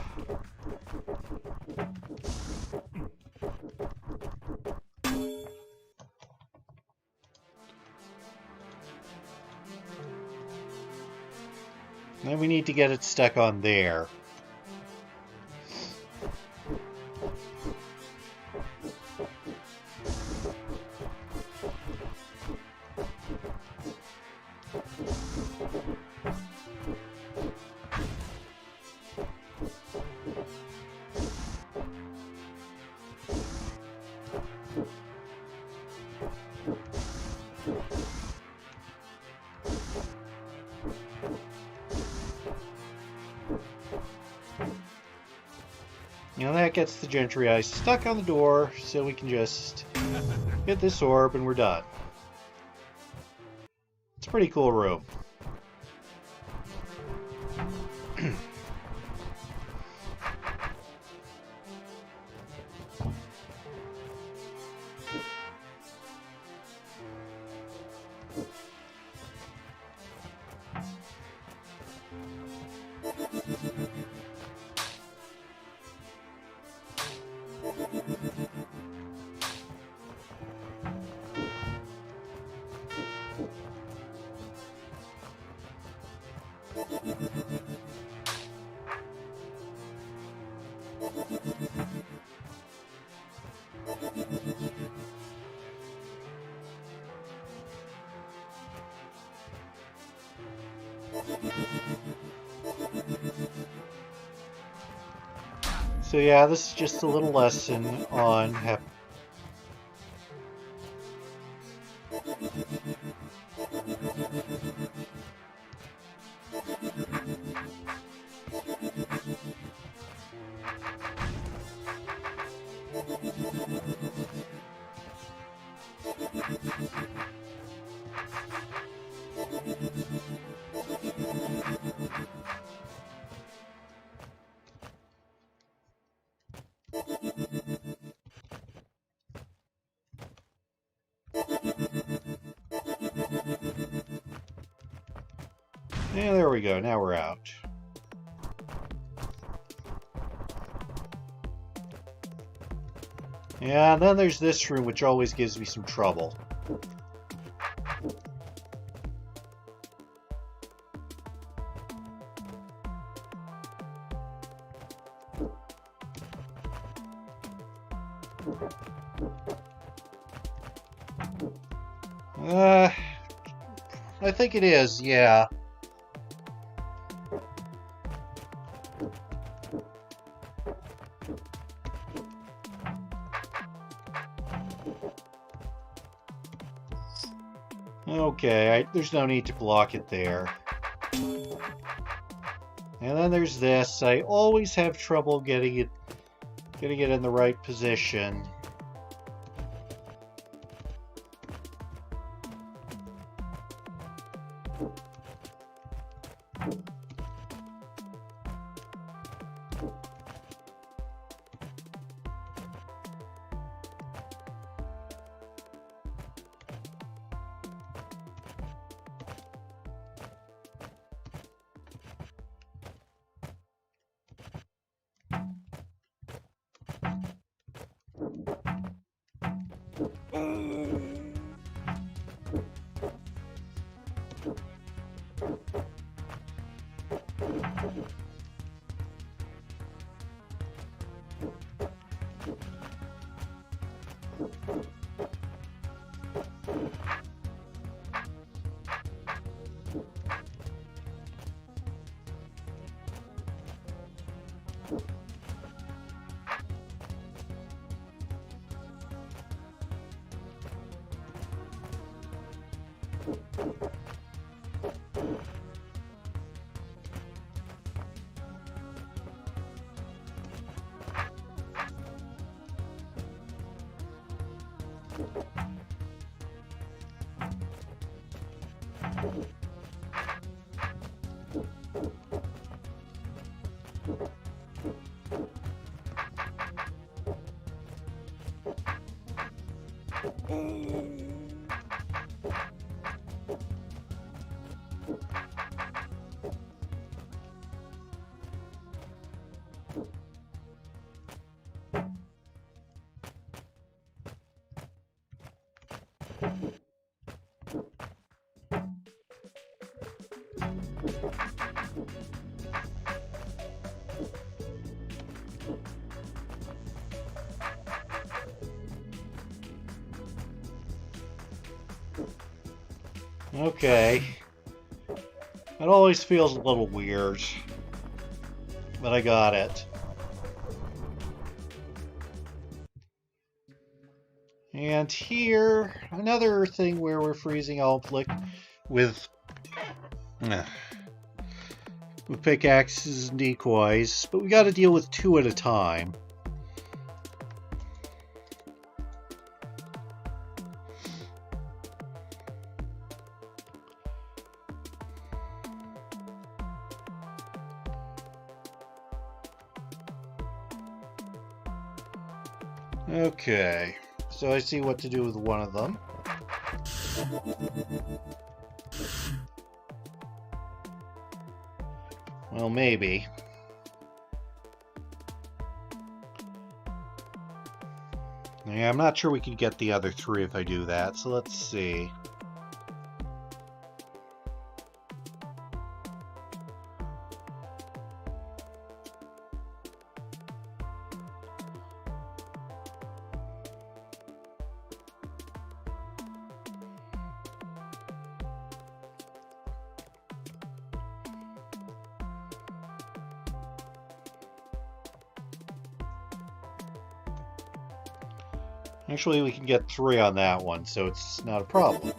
Then we need to get it stuck on there. Now that gets the Gentry Eye stuck on the door, so we can just hit this orb and we're done. It's a pretty cool room. So yeah, this is just a little lesson on Yeah, there we go. Now we're out. Yeah, and then there's this room, which always gives me some trouble. I think it is, yeah. Okay, there's no need to block it there. And then there's this. I always have trouble getting it in the right position. Okay. It always feels a little weird, but I got it. And here, another thing where we're freezing Alplik with pickaxes and decoys, but we got to deal with two at a time. Okay, so I see what to do with one of them. Well, maybe. Yeah, I'm not sure we can get the other three if I do that, so let's see. Actually, we can get 3 on that one, so it's not a problem.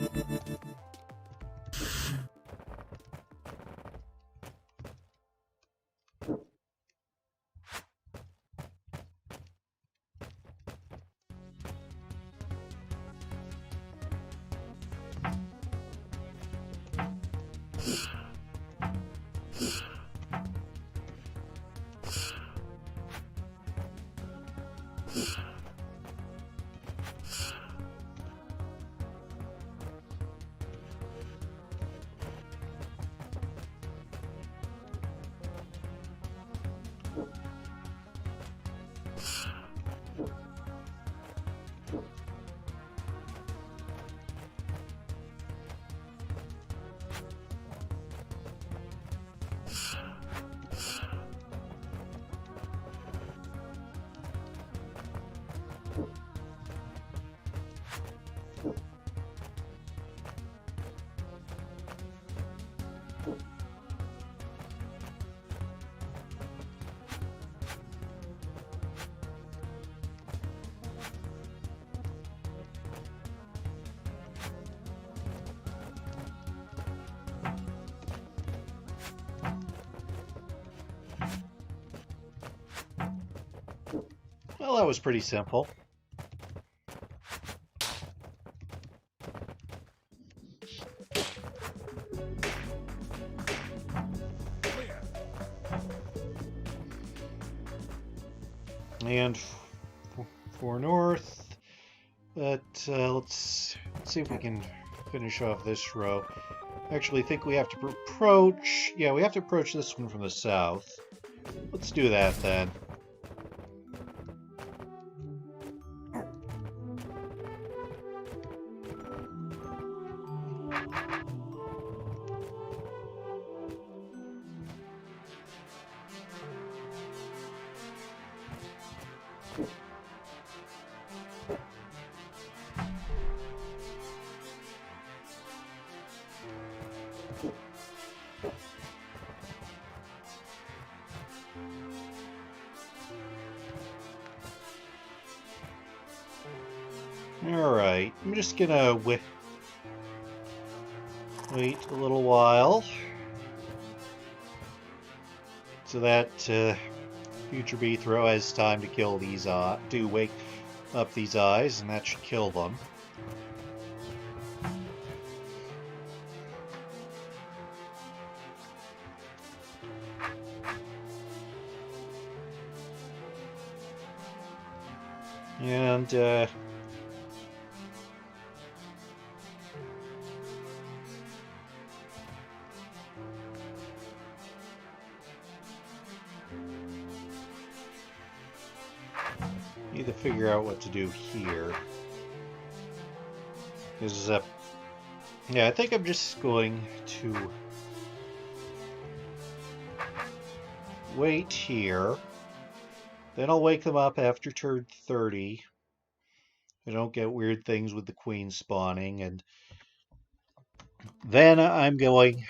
Well, that was pretty simple. And for north, but let's see if we can finish off this row. Actually, I think we have to approach. Yeah, we have to approach this one from the south. Let's do that then. Alright, I'm just gonna wait a little while so that future Beethro has time to kill these to wake up these eyes, and that should kill them. And need to figure out what to do here. Because, yeah, I think I'm just going to wait here. Then I'll wake them up after turn 30. I don't get weird things with the queen spawning. And then I'm going...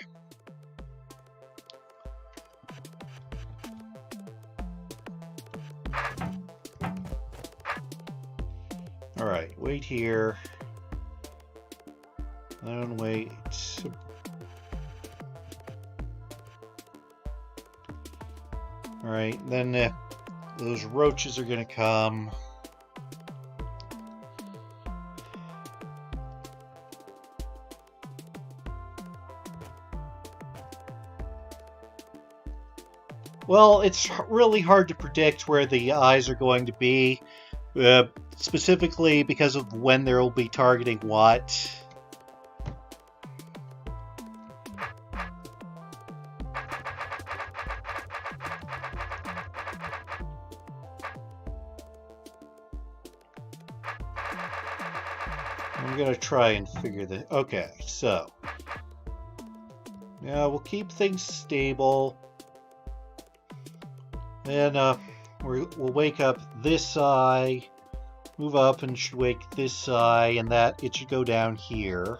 Alright, wait here. Then wait. Alright, then those roaches are gonna come. Well, it's really hard to predict where the eyes are going to be, specifically because of when they'll be targeting what. I'm gonna try and figure this. Okay, so yeah, we'll keep things stable. Then we'll wake up this eye, move up, and should wake this eye, and that it should go down here.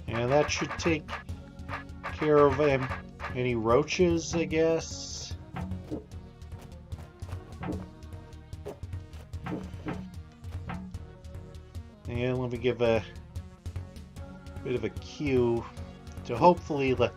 And that should take care of any roaches, I guess. And let me give a bit of a cue to hopefully let...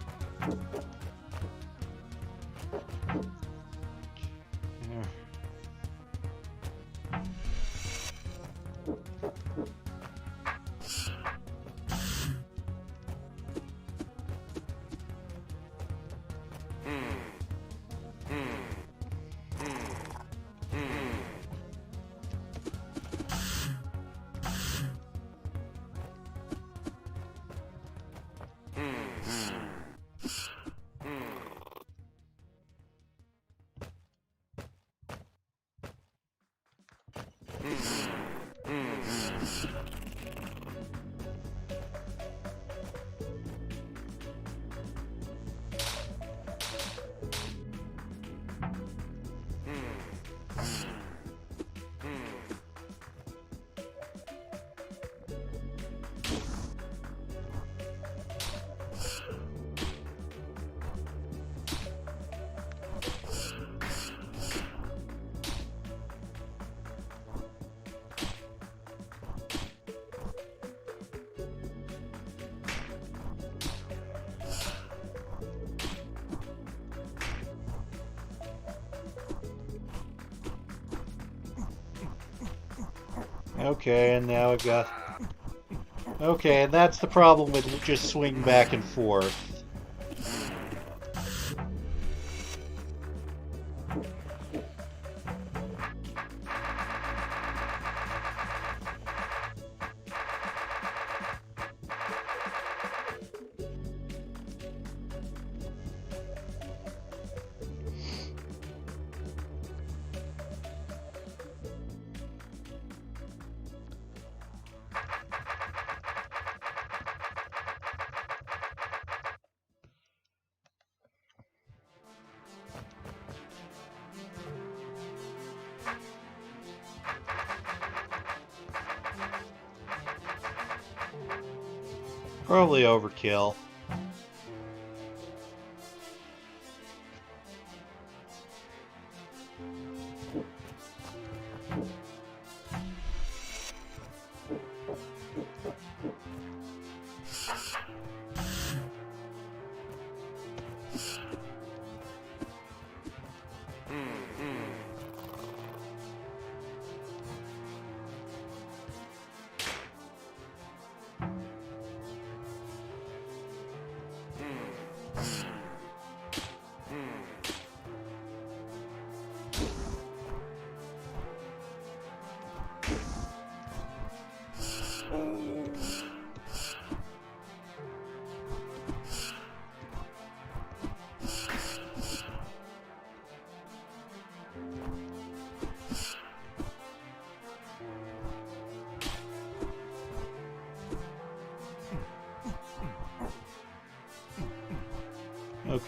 Okay, and now I've got... Okay, and that's the problem with just swing back and forth. Probably overkill.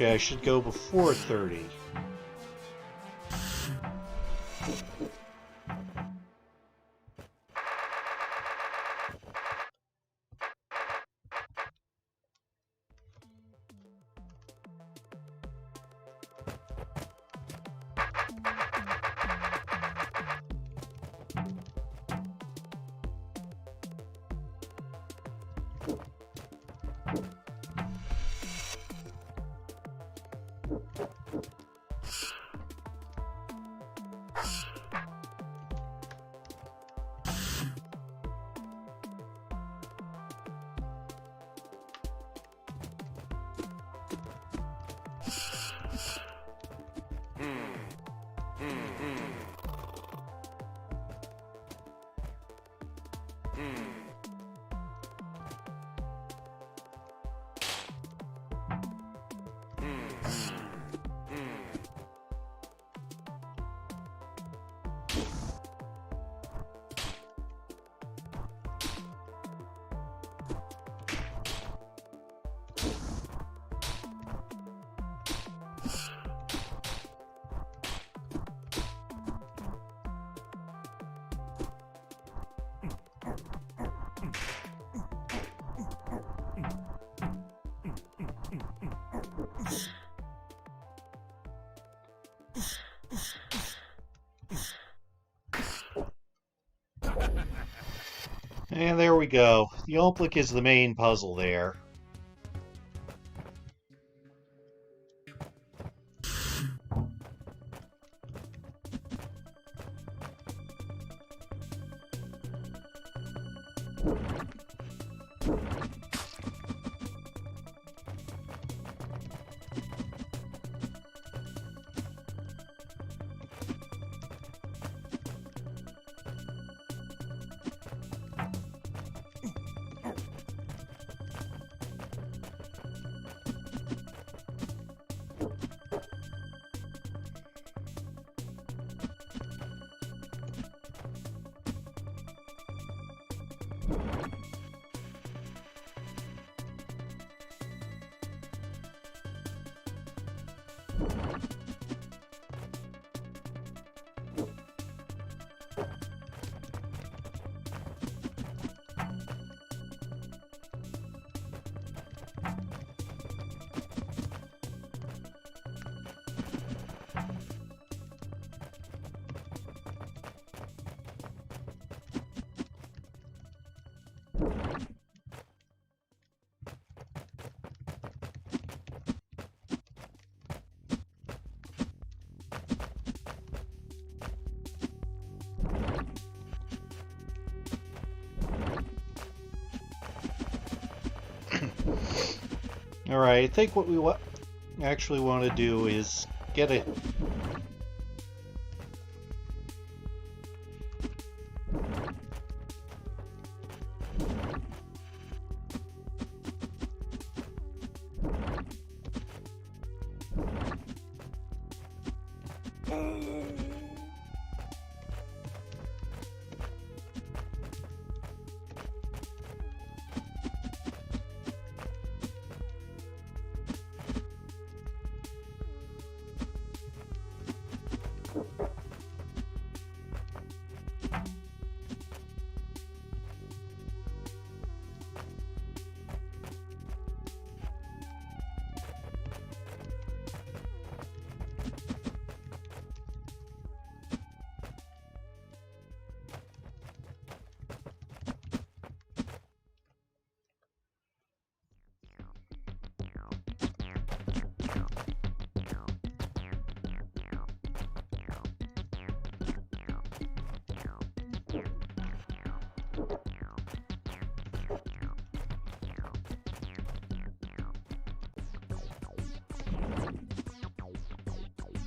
Okay, I should go before 30. And there we go. The Omplic is the main puzzle there. Alright, I think what we actually want to do is get a...